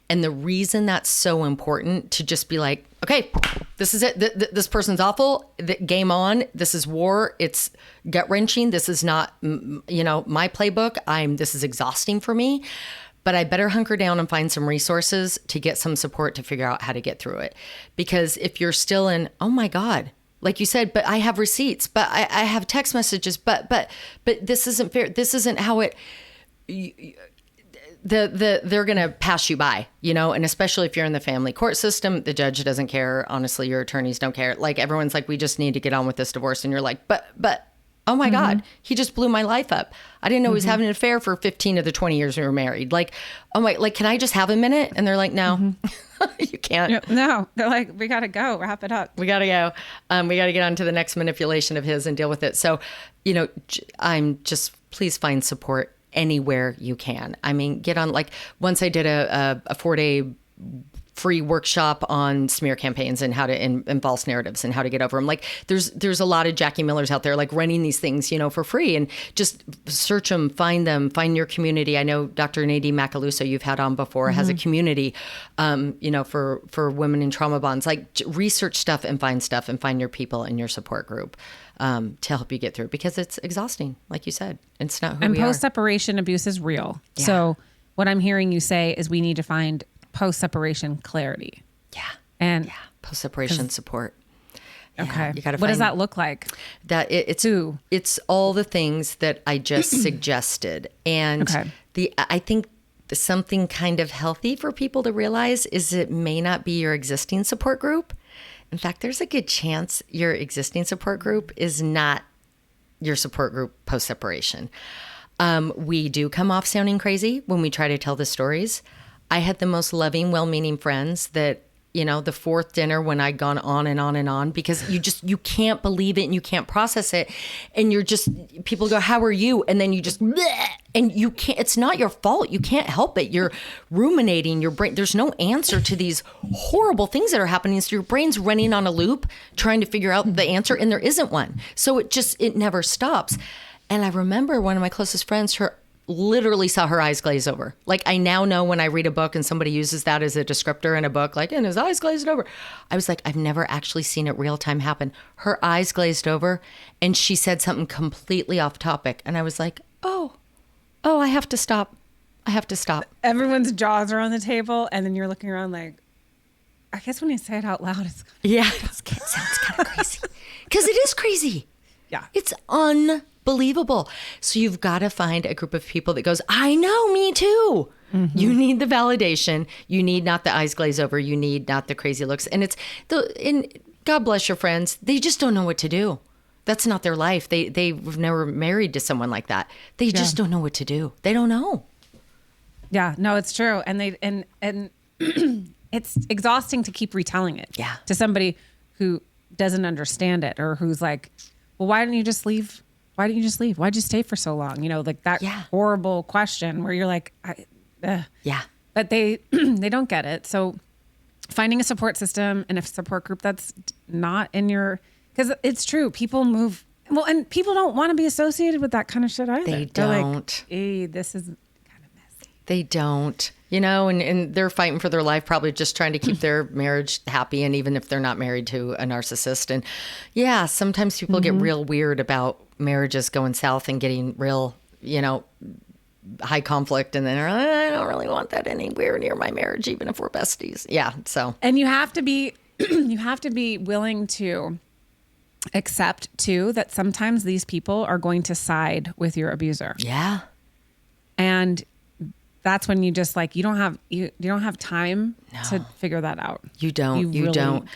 And the reason that's so important to just be like, okay, this is it. This person's awful. Game on. This is war. It's gut wrenching. This is not, my playbook. This is exhausting for me, but I better hunker down and find some resources to get some support to figure out how to get through it. Because if you're still in, oh my God, like you said, but I have receipts, but I have text messages, but this isn't fair. This isn't how it, they're going to pass you by, and especially if you're in the family court system, the judge doesn't care. Honestly, your attorneys don't care. Everyone's like, we just need to get on with this divorce. And you're like, but, oh my God, he just blew my life up. I didn't know he was having an affair for 15 of the 20 years we were married. Can I just have a minute? And they're like, no, you can't. No, they're like, we got to go. Wrap it up. We got to go. We got to get on to the next manipulation of his and deal with it. So, I'm just, please find support anywhere you can. I mean, get on, once I did a 4-day free workshop on smear campaigns and how to, and false narratives and how to get over them. There's a lot of Jackie Millers out there, running these things, for free, and just search them, find your community. I know Dr. Nadine Macaluso, you've had on before, has a community, for women in trauma bonds. Research stuff and find your people and your support group. To help you get through, because it's exhausting, like you said. It's not who and we are. And post-separation abuse is real. Yeah. So what I'm hearing you say is we need to find post-separation clarity. Yeah. And Post-separation support. Okay. You gotta what does find that look like? that it's all the things that I just suggested. And I think something kind of healthy for people to realize is it may not be your existing support group. In fact, there's a good chance your existing support group is not your support group post-separation. We do come off sounding crazy when we try to tell the stories. I had the most loving, well-meaning friends that, the fourth dinner when I'd gone on and on and on, because you can't believe it and you can't process it. And people go, how are you? And then you just, bleh, and you can't, it's not your fault. You can't help it. You're ruminating your brain. There's no answer to these horrible things that are happening. So your brain's running on a loop, trying to figure out the answer, and there isn't one. So it never stops. And I remember one of my closest friends, literally saw her eyes glaze over. Like, I now know when I read a book and somebody uses that as a descriptor in a book, like, and his eyes glazed over. I was like, I've never actually seen it real time happen. Her eyes glazed over and she said something completely off topic. And I was like, oh, I have to stop. Everyone's jaws are on the table and then you're looking around like, I guess when you say it out loud, it sounds kind of crazy. Because it is crazy. Yeah. It's unbelievable. So you've got to find a group of people that goes, I know, me too. Mm-hmm. You need the validation. You need not the eyes glaze over. You need not the crazy looks. And God bless your friends. They just don't know what to do. That's not their life. They've never married to someone like that. They just don't know what to do. They don't know. Yeah, no, it's true. And it's exhausting to keep retelling it to somebody who doesn't understand it, or who's like, well, why didn't you just leave? Why'd you stay for so long? Like that horrible question where you're like, but they don't get it. So finding a support system and a support group that's not in your, because it's true, people move. Well, and people don't want to be associated with that kind of shit either. They don't. Like, hey, this is kind of messy. They don't. And they're fighting for their life, probably just trying to keep their marriage happy. And even if they're not married to a narcissist. And sometimes people get real weird about marriages going south and getting real, high conflict. And then they're like, I don't really want that anywhere near my marriage, even if we're besties. Yeah. So. And you have to be, willing to accept too, that sometimes these people are going to side with your abuser. Yeah. And that's when you just you don't have time to figure that out. You don't. You don't.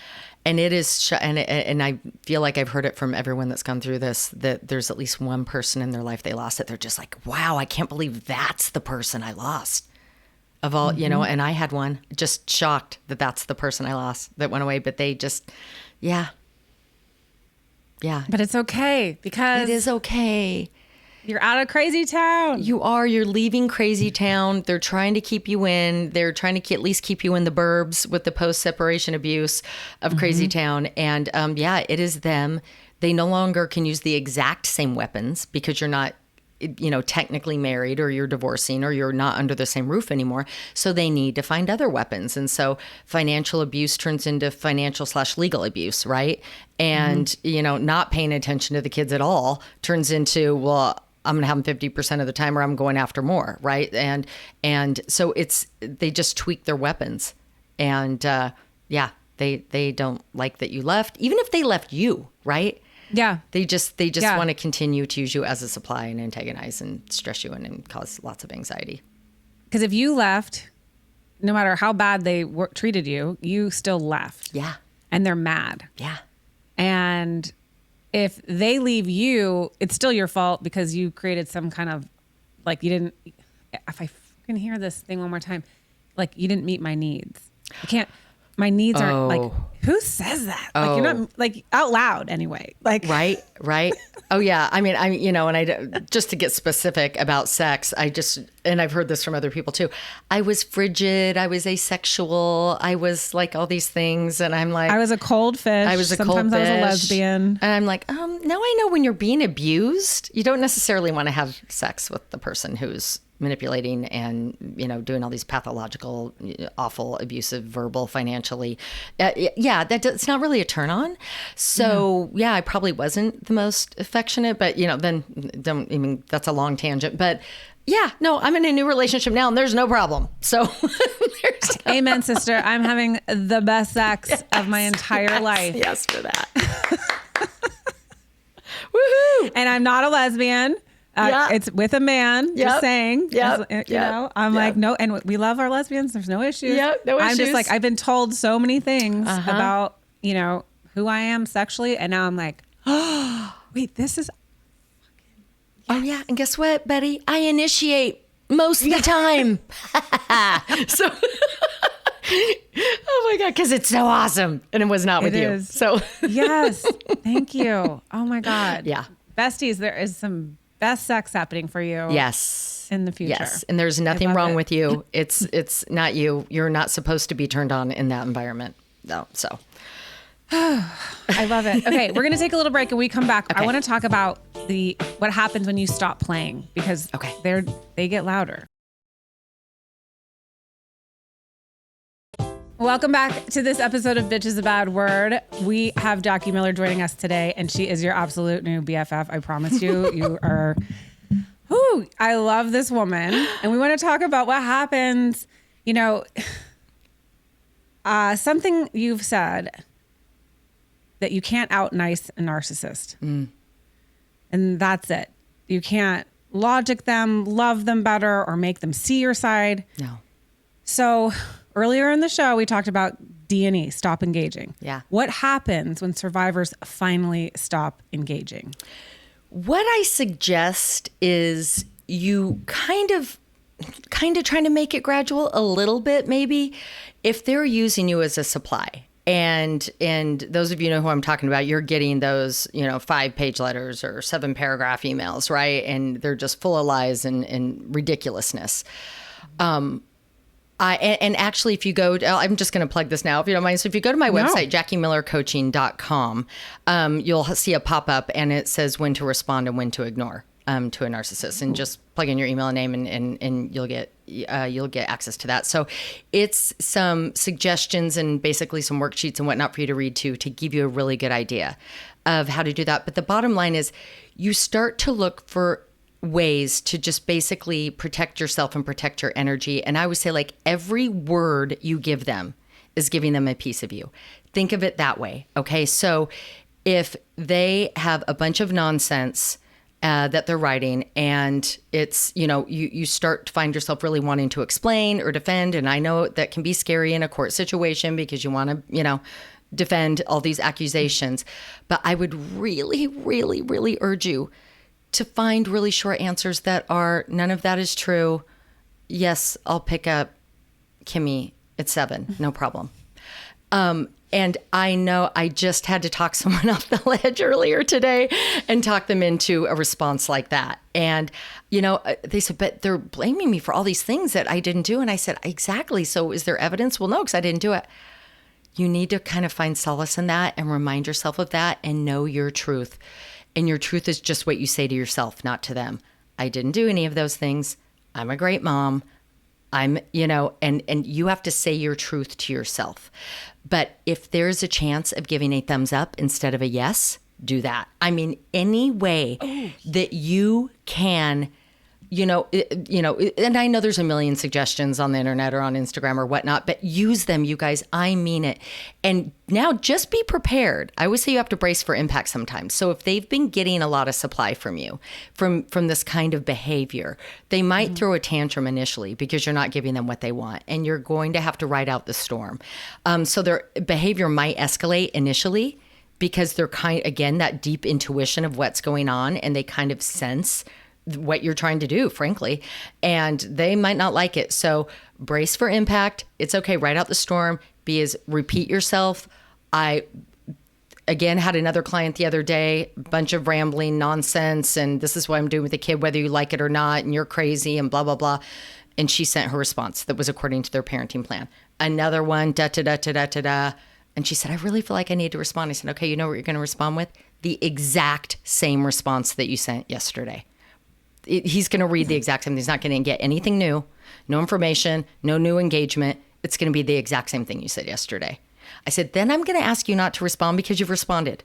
And it is, and I feel like I've heard it from everyone that's gone through this, that there's at least one person in their life they lost that they're just like, wow, I can't believe that's the person I lost. Of all, and I had one, just shocked that that's the person I lost that went away. But they just, yeah. But it's okay, because it is okay. You're out of crazy town. You're leaving crazy town. They're trying to keep you in. They're trying to at least keep you in the burbs with the post-separation abuse of crazy town. And it is them. They no longer can use the exact same weapons because you're not, technically married, or you're divorcing, or you're not under the same roof anymore. So they need to find other weapons. And so financial abuse turns into financial/legal abuse, right? And, not paying attention to the kids at all turns into, well, I'm going to have them 50% of the time, or I'm going after more, right? And so they just tweak their weapons. And they don't like that you left, even if they left you, right? Yeah. They just want to continue to use you as a supply and antagonize and stress you and cause lots of anxiety. Because if you left, no matter how bad they treated you, you still left. Yeah. And they're mad. Yeah. And if they leave you, it's still your fault because you created some kind of, you didn't, if I can hear this thing one more time, you didn't meet my needs. You can't, my needs aren't who says that? You're not out loud anyway. Right. Oh yeah. I mean, and just to get specific about sex, and I've heard this from other people too. I was frigid. I was asexual. I was all these things. And I'm like, I was a cold fish. Sometimes I was a lesbian. And I'm like, now I know when you're being abused, you don't necessarily want to have sex with the person who's manipulating and, doing all these pathological, awful, abusive, verbal, financially. yeah, it's not really a turn on. So yeah, I probably wasn't the most affectionate, but then don't even, that's a long tangent, but yeah, no, I'm in a new relationship now and there's no problem. So Amen, sister. I'm having the best sex of my entire life. Yes, for that. Woohoo! And I'm not a lesbian. It's with a man, just saying. I'm like, no, and we love our lesbians. There's no issues. No issues. I'm just like, I've been told so many things about, who I am sexually. And now I'm like, oh, wait, this is. Oh, yeah. And guess what, Betty? I initiate most of the time. So, oh my God, because it's so awesome. And it was not with you. So, yes. Thank you. Oh my God. Yeah. Besties, there is some best sex happening for you. Yes. In the future. Yes. And there's nothing wrong with you. It's not you. You're not supposed to be turned on in that environment. No. So. I love it. Okay, we're going to take a little break and we come back. Okay. I want to talk about what happens when you stop playing because they get louder. Welcome back to this episode of Bitch is a Bad Word. We have Jackie Miller joining us today and she is your absolute new BFF. I promise you. You are, I love this woman. And we want to talk about what happens, something you've said that you can't out nice a narcissist. And that's it. You can't logic them, love them better, or make them see your side. No. So earlier in the show, we talked about D&E, stop engaging. Yeah. What happens when survivors finally stop engaging? What I suggest is you kind of trying to make it gradual a little bit, maybe, if they're using you as a supply. And those of you know who I'm talking about, you're getting those, 5-page letters or 7-paragraph emails, right? And they're just full of lies and ridiculousness. And actually, if you go, I'm just going to plug this now, if you don't mind. So if you go to my website, JackieMillerCoaching.com, you'll see a pop-up and it says when to respond and when to ignore to a narcissist, and just plug in your email and name and you'll get access to that. So it's some suggestions and basically some worksheets and whatnot for you to read to give you a really good idea of how to do that. But the bottom line is you start to look for ways to just basically protect yourself and protect your energy. And I would say like every word you give them is giving them a piece of you. Think of it that way. Okay. So if they have a bunch of nonsense that they're writing and it's, you start to find yourself really wanting to explain or defend. And I know that can be scary in a court situation because you want to, defend all these accusations. But I would really, really, really urge you to find really short answers that are, none of that is true. Yes, I'll pick up Kimmy at 7, no problem. And I know I just had to talk someone off the ledge earlier today and talk them into a response like that. And, they said, but they're blaming me for all these things that I didn't do. And I said, exactly. So is there evidence? Well, no, because I didn't do it. You need to kind of find solace in that and remind yourself of that and know your truth. And your truth is just what you say to yourself, not to them. I didn't do any of those things. I'm a great mom. I'm, and you have to say your truth to yourself. But if there's a chance of giving a thumbs up instead of a yes, do that. I mean, any way that you can, and I know there's a million suggestions on the internet or on Instagram or whatnot, but use them, you guys. I mean it. And now just be prepared. I always say you have to brace for impact sometimes. So if they've been getting a lot of supply from you, from this kind of behavior, they might throw a tantrum initially because you're not giving them what they want. And you're going to have to ride out the storm. So their behavior might escalate initially because they're again, that deep intuition of what's going on. And they kind of sense what you're trying to do, frankly, and they might not like it. So brace for impact. It's okay. Ride out the storm. Repeat yourself. I, again, had another client the other day, bunch of rambling nonsense. And this is what I'm doing with the kid, whether you like it or not. And you're crazy and blah, blah, blah. And she sent her response that was according to their parenting plan. Another one, da-da-da-da-da-da-da. And she said, I really feel like I need to respond. I said, okay, you know what you're going to respond with? The exact same response that you sent yesterday. He's going to read the exact same thing. He's not going to get anything new, no information, no new engagement. It's going to be the exact same thing you said yesterday. I said, then I'm going to ask you not to respond because you've responded.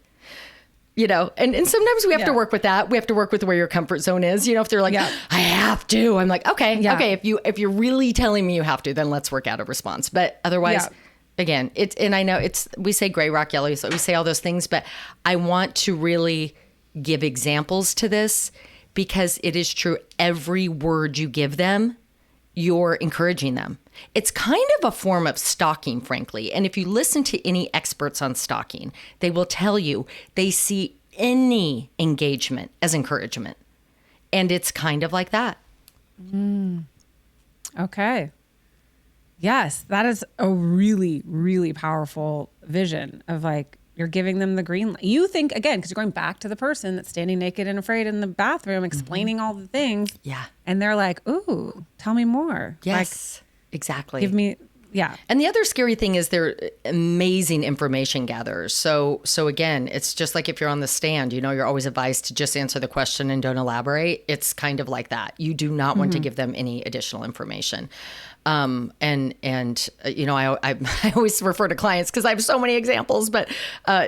And sometimes we have to work with that. We have to work with where your comfort zone is. If they're like, I have to, I'm like, okay. If you're really telling me you have to, then let's work out a response. But otherwise, again, we say gray rock, yellow, so we say all those things, but I want to really give examples to this because it is true. Every word you give them, you're encouraging them. It's kind of a form of stalking, frankly. And if you listen to any experts on stalking, they will tell you they see any engagement as encouragement. And it's kind of like that. Okay. Yes, that is a really, really powerful vision of like, you're giving them the green light. You think, again, because you're going back to the person that's standing naked and afraid in the bathroom, explaining all the things. Yeah. And they're like, ooh, tell me more. Yes, exactly. Give me, And the other scary thing is they're amazing information gatherers. So again, it's just like if you're on the stand, you're always advised to just answer the question and don't elaborate. It's kind of like that. You do not want to give them any additional information. I always refer to clients because I have so many examples, but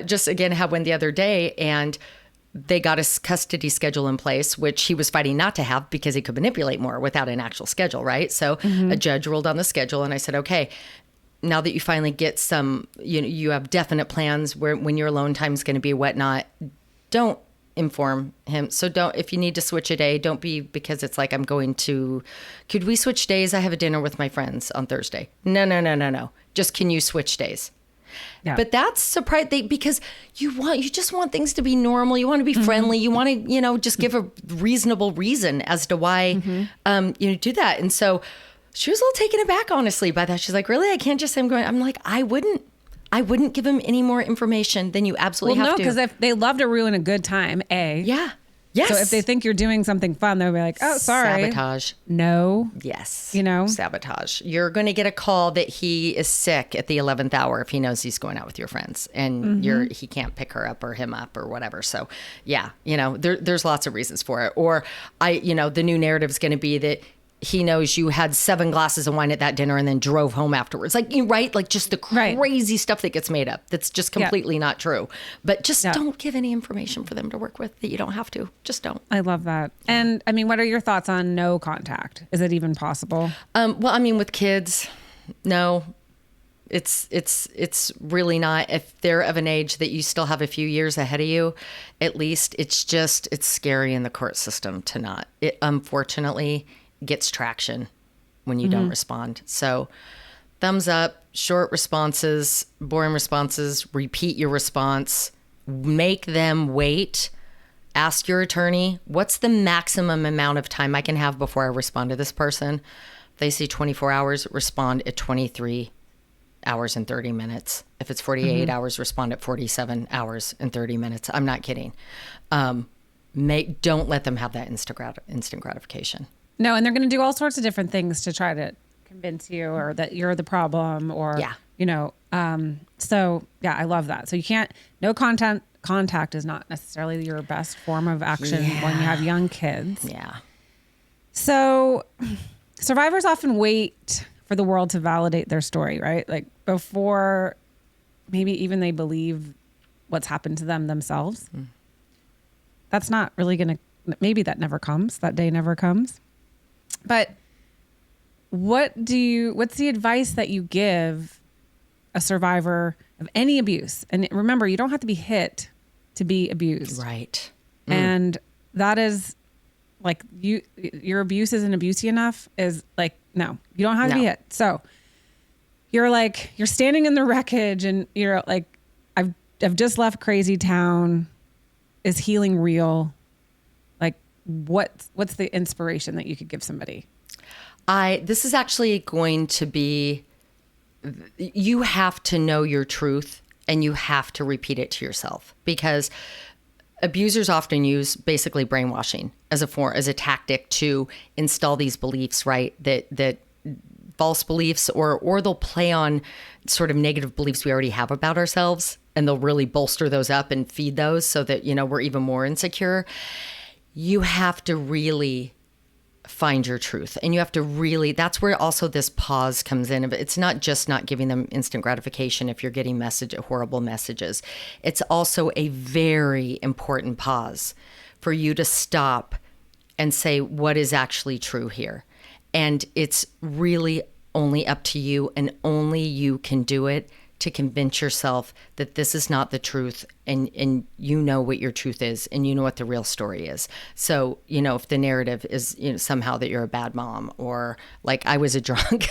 just again, had one the other day and they got a custody schedule in place, which he was fighting not to have because he could manipulate more without an actual schedule, right? So a judge ruled on the schedule and I said, okay, now that you finally get some, you have definite plans when your alone time is going to be whatnot, don't inform him. So if you need to switch a day, don't be because it's like, could we switch days? I have a dinner with my friends on Thursday. No. Just, can you switch days? Yeah. But that's surprising because you just want things to be normal. You want to be friendly. You want to, just give a reasonable reason as to why, do that. And so she was a little taken aback, honestly, by that. She's like, really? I can't just say I'm going. I'm like, I wouldn't give him any more information than you absolutely have to. Well, no, because they love to ruin a good time, A. Yeah. Yes. So if they think you're doing something fun, they'll be like, oh, sorry. Sabotage. No. Yes. Sabotage. You're going to get a call that he is sick at the 11th hour if he knows he's going out with your friends and he can't pick her up or him up or whatever. So yeah, there's lots of reasons for it. Or the new narrative is going to be that he knows you had 7 glasses of wine at that dinner and then drove home afterwards. Like, right? Like just the crazy stuff that gets made up. That's just completely not true. But just don't give any information for them to work with that you don't have to. Just don't. I love that. And I mean, what are your thoughts on no contact? Is it even possible? With kids, no. It's really not. If they're of an age that you still have a few years ahead of you, at least it's scary in the court system to not. It unfortunately gets traction when you don't respond. So thumbs up, short responses, boring responses, repeat your response, make them wait. Ask your attorney, what's the maximum amount of time I can have before I respond to this person? If they say 24 hours, respond at 23 hours and 30 minutes. If it's 48 hours, respond at 47 hours and 30 minutes. I'm not kidding. Don't let them have that instant gratification. No, and they're going to do all sorts of different things to try to convince you or that you're the problem or, so yeah, I love that. So you can't, contact is not necessarily your best form of action when you have young kids. Yeah. So survivors often wait for the world to validate their story, right? Like before maybe even they believe what's happened to them themselves. That's not really going to, maybe that never comes, that day never comes. But what's the advice that you give a survivor of any abuse? And remember, you don't have to be hit to be abused. Right. And that is like your abuse isn't abusey enough is like, no, you don't have to be hit. So you're standing in the wreckage and you're like, I've just left Crazy Town. Is healing real? Like what's the inspiration that you could give somebody? This is actually going to be, you have to know your truth and you have to repeat it to yourself because abusers often use basically brainwashing as a tactic to install these beliefs, right? That false beliefs or they'll play on sort of negative beliefs we already have about ourselves and they'll really bolster those up and feed those so that, we're even more insecure. You have to really find your truth. And you have to really, that's where also this pause comes in. It's not just not giving them instant gratification if you're getting horrible messages. It's also a very important pause for you to stop and say, what is actually true here? And it's really only up to you, and only you can do it, to convince yourself that this is not the truth, and you know what your truth is, and you know what the real story is. So, if the narrative is, somehow that you're a bad mom, or like I was a drunk.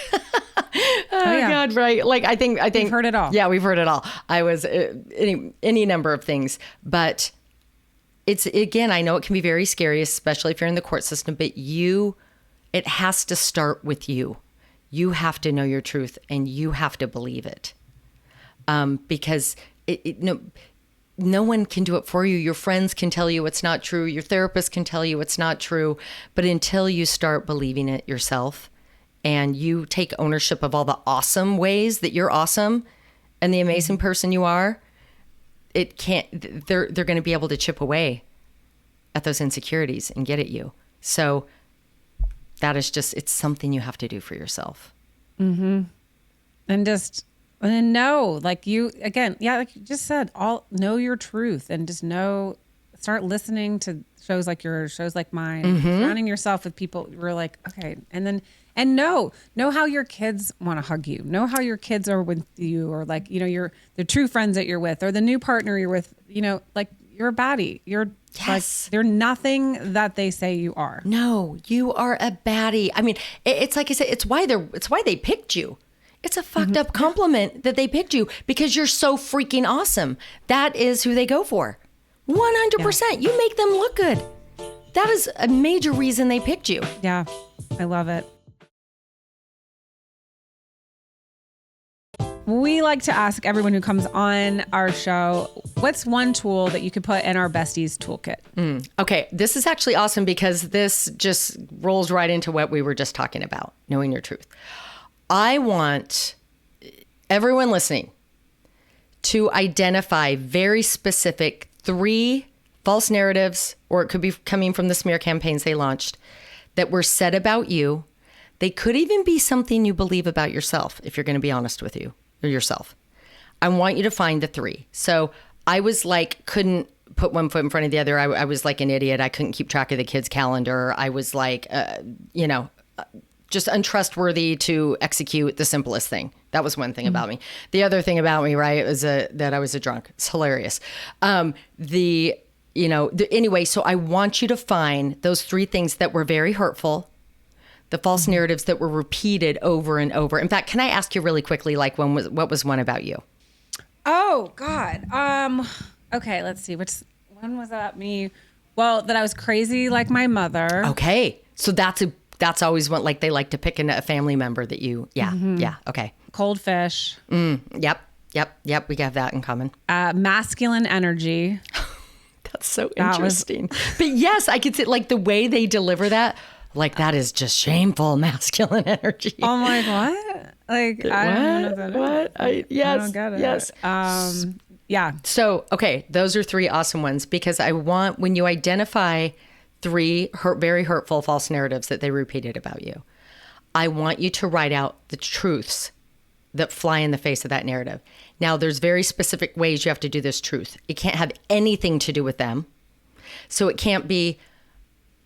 God, right. Like I think we've heard it all. Yeah, we've heard it all. I was any number of things, but it's, again, I know it can be very scary, especially if you're in the court system, but it has to start with you. You have to know your truth, and you have to believe it. Because no one can do it for you. Your friends can tell you it's not true. Your therapist can tell you it's not true. But until you start believing it yourself, and you take ownership of all the awesome ways that you're awesome and the amazing person you are, they're going to be able to chip away at those insecurities and get at you. So that is it's something you have to do for yourself. Mm-hmm. And then know, like you, again, like you just said, know your truth, and just start listening to shows like yours, shows like mine, surrounding yourself with people who are like, okay. And know how your kids want to hug you, know how your kids are with you, or like, the true friends that you're with, or the new partner you're with, like you're a baddie. You're like, they're nothing that they say you are. No, you are a baddie. I mean, it's like I said, it's why they picked you. It's a fucked up compliment that they picked you, because you're so freaking awesome. That is who they go for. 100%. Yeah. You make them look good. That is a major reason they picked you. Yeah, I love it. We like to ask everyone who comes on our show, what's one tool that you could put in our besties toolkit? Okay, this is actually awesome, because this just rolls right into what we were just talking about, knowing your truth. I want everyone listening to identify very specific 3 false narratives, or it could be coming from the smear campaigns they launched, that were said about you. They could even be something you believe about yourself, if you're going to be honest with you or yourself. I want you to find the 3. So I was like, couldn't put one foot in front of the other. I was like an idiot. I couldn't keep track of the kids' calendar. I was like, just untrustworthy to execute the simplest thing. That was one thing about me. The other thing about me, right, was that I was a drunk. It's hilarious. Anyway, so I want you to find those 3 things that were very hurtful, the false narratives that were repeated over and over. In fact, can I ask you really quickly, like, what was one about you? Oh, God. Okay, let's see. One was about me? Well, that I was crazy like my mother. Okay. So that's always one, like they like to pick a family member that you, yeah, okay. Cold fish. Yep. We have that in common. Masculine energy. That's so interesting. But yes, I could see, like, the way they deliver that, like, that is just shameful masculine energy. I'm like, what? Like, I don't know that. What? I don't get it. Yes. Yeah. So, okay, those are 3 awesome ones, because I want, when you identify 3 very hurtful false narratives that they repeated about you, I want you to write out the truths that fly in the face of that narrative. Now, there's very specific ways you have to do this truth. It can't have anything to do with them. So it can't be,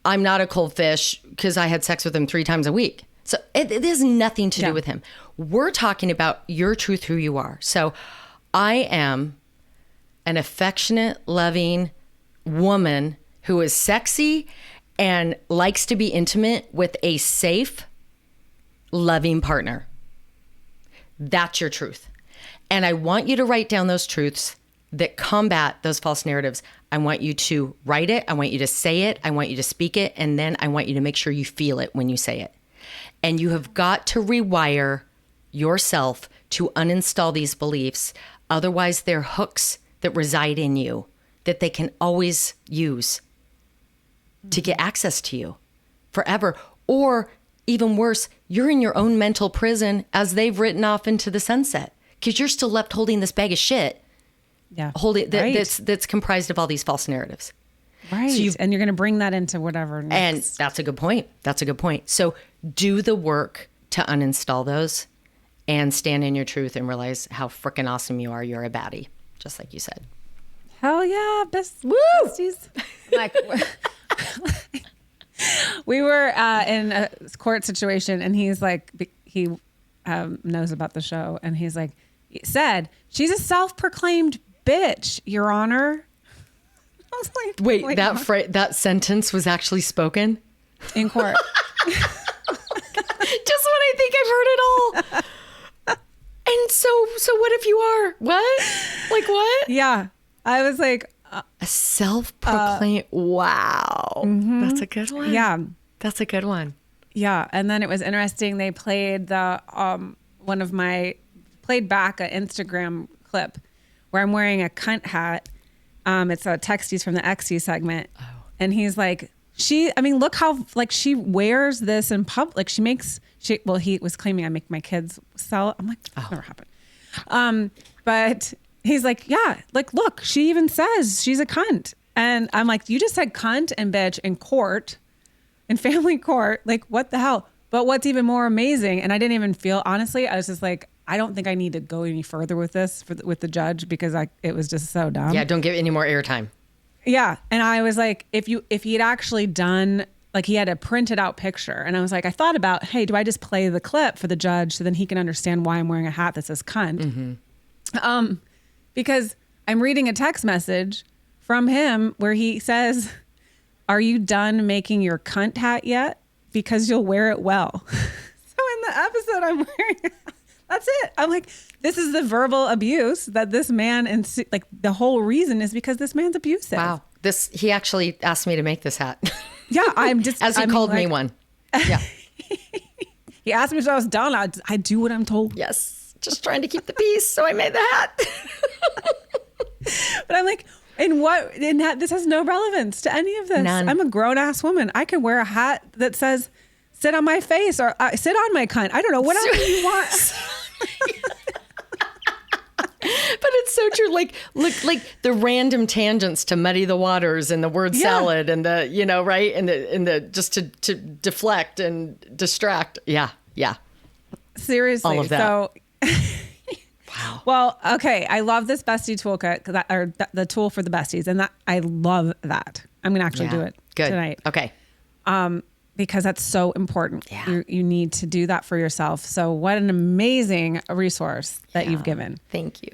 I'm not a cold fish because I had sex with him 3 times a week. So it has nothing to do with him. We're talking about your truth, who you are. So I am an affectionate, loving woman who is sexy and likes to be intimate with a safe, loving partner. That's your truth. And I want you to write down those truths that combat those false narratives. I want you to write it. I want you to say it. I want you to speak it. And then I want you to make sure you feel it when you say it. And you have got to rewire yourself to uninstall these beliefs. Otherwise, they're hooks that reside in you that they can always use to get access to you forever. Or even worse, you're in your own mental prison as they've written off into the sunset, because you're still left holding this bag of shit. Yeah. That's comprised of all these false narratives. Right. So and you're going to bring that into whatever next. And that's a good point. That's a good point. So do the work to uninstall those and stand in your truth and realize how freaking awesome you are. You're a baddie, just like you said. Hell yeah, besties. Like, we were in a court situation, and he's like, he knows about the show, and he's like, said, she's a self-proclaimed bitch, Your Honor. I was like, wait, that sentence was actually spoken in court. Just when I think I've heard it all. And so what if you are? What? Like what? Yeah. I was like, a self-proclaimed. Wow. Mm-hmm. That's a good one. Yeah. That's a good one. Yeah. And then it was interesting. They played played back an Instagram clip where I'm wearing a cunt hat. It's a Texties from the XT segment. Oh. And he's like, look how like she wears this in public. He was claiming I make my kids sell it. I'm like, that's never happened. But he's like, yeah, like, look, she even says she's a cunt. And I'm like, you just said cunt and bitch in court, in family court. Like, what the hell? But what's even more amazing, and I didn't even feel, honestly, I was just like, I don't think I need to go any further with this with the judge, because it was just so dumb. Yeah, don't give any more airtime. Yeah. And I was like, if he had actually done, like, he had a printed out picture, and I was like, I thought about, hey, do I just play the clip for the judge so then he can understand why I'm wearing a hat that says cunt? Mm-hmm. Because I'm reading a text message from him where he says, are you done making your cunt hat yet? Because you'll wear it well. So in the episode I'm wearing, that's it. I'm like, this is the verbal abuse that this man, and like the whole reason is because this man's abusive. Wow. He actually asked me to make this hat. Yeah, I'm just as he called me one. Yeah. He asked me if I was done. I do what I'm told. Yes, just trying to keep the peace, so I made the hat. But I'm like, this has no relevance to any of this. None. I'm a grown ass woman. I can wear a hat that says "sit on my face" or "sit on my cunt." I don't know, whatever you want. But it's so true. Like, look, like the random tangents to muddy the waters and the word salad and the, right. And the just to deflect and distract. Yeah. Yeah. Seriously. All of that. So, wow. Well, okay. I love this bestie toolkit, or the tool for the besties. And I love that. I'm going to actually do it tonight. Okay. Because that's so important. Yeah. You need to do that for yourself. So what an amazing resource that you've given. Thank you.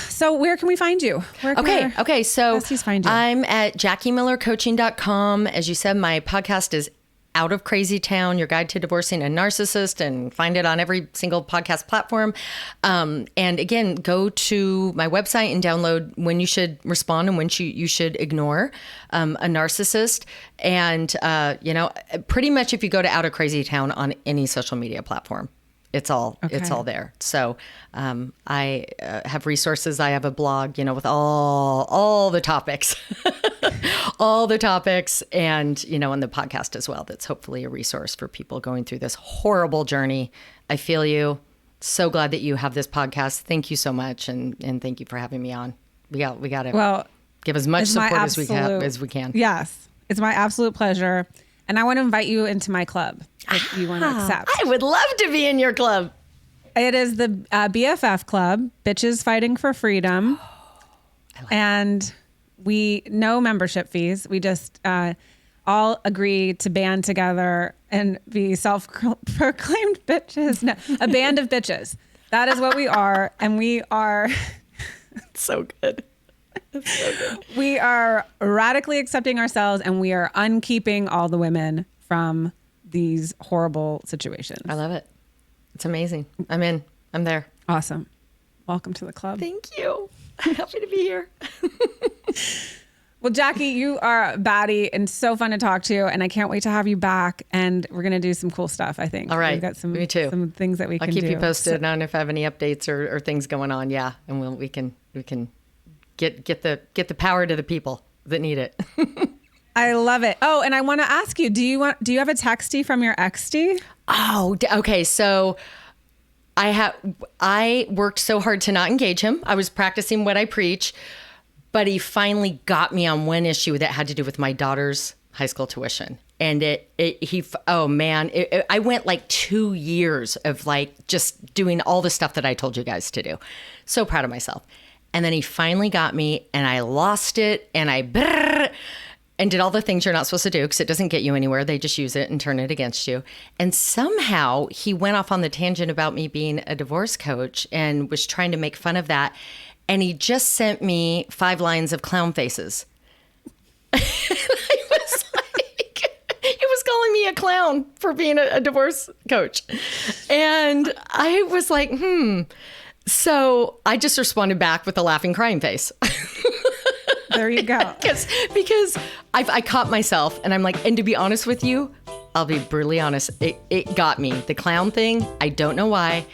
So where can we find you? Okay. So besties find you? I'm at JackieMillerCoaching.com. As you said, my podcast is Out of CrazyTown, Your Guide to Divorcing a Narcissist, and find it on every single podcast platform. And again, go to my website and download When You Should Respond and When You Should Ignore a Narcissist. And, pretty much if you go to Out of CrazyTown on any social media platform, it's all there. So I have resources. I have a blog, with all the topics, all the topics, and on the podcast as well. That's hopefully a resource for people going through this horrible journey. I feel you. So glad that you have this podcast. Thank you so much, and thank you for having me on. We got to give as much support as we can. Yes, it's my absolute pleasure. And I want to invite you into my club if you want to accept. I would love to be in your club. It is the BFF club, Bitches Fighting for Freedom. And we no membership fees. We just all agree to band together and be self-proclaimed bitches. No, a band of bitches. That is what we are. And we are... so good. That's so good. We are radically accepting ourselves, and we are unkeeping all the women from these horrible situations. I love it. It's amazing. I'm in. I'm there. Awesome. Welcome to the club. Thank you. I'm happy to be here. Well, Jackie, you are a baddie and so fun to talk to, and I can't wait to have you back. And we're going to do some cool stuff, I think. All right. We've got Me too. some things that we can do. I'll keep you posted on if I have any updates or things going on. Yeah, and we can get the power to the people that need it. I love it. Oh, and I want to ask you, do you have a textie from your extie? Oh, okay. So I worked so hard to not engage him. I was practicing what I preach, But he finally got me on one issue that had to do with my daughter's high school tuition. And I went like 2 years of like just doing all the stuff that I told you guys to do. So proud of myself. And then he finally got me, and I lost it, and and did all the things you're not supposed to do because it doesn't get you anywhere. They just use it and turn it against you. And somehow he went off on the tangent about me being a divorce coach and was trying to make fun of that. And he just sent me 5 lines of clown faces. I was like, he was calling me a clown for being a divorce coach. And I was like, So I just responded back with a laughing, crying face. There you go. Because I caught myself, and I'm like, and to be honest with you, I'll be brutally honest, it got me. The clown thing, I don't know why,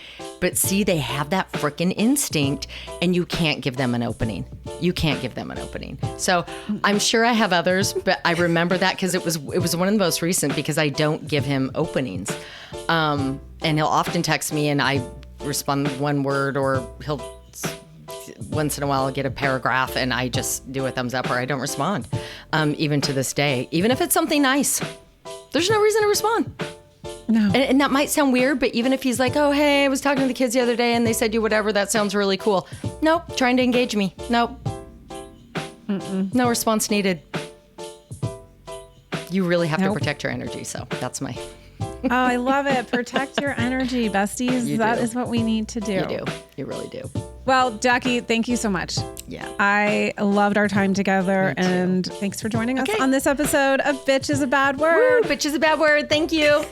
but see, they have that freaking instinct, and you can't give them an opening. You can't give them an opening. So I'm sure I have others, but I remember that because it was one of the most recent because I don't give him openings. And he'll often text me, and I respond with one word, or he'll once in a while get a paragraph, and I just do a thumbs up, or I don't respond. Even to this day, even if it's something nice, there's no reason to respond. No. And that might sound weird, but even if he's like, oh, hey, I was talking to the kids the other day and they said you whatever, that sounds really cool. Nope, trying to engage me. Nope. No response needed. You really have to protect your energy. So that's my... Oh, I love it. Protect your energy, besties. That is what we need to do. You do. You really do. Well, Jackie, thank you so much. Yeah. I loved our time together, and thanks for joining us on this episode of Bitch is a Bad Word. Woo, bitch is a bad word. Thank you.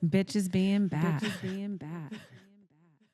Bitches being bad. Bitches being bad.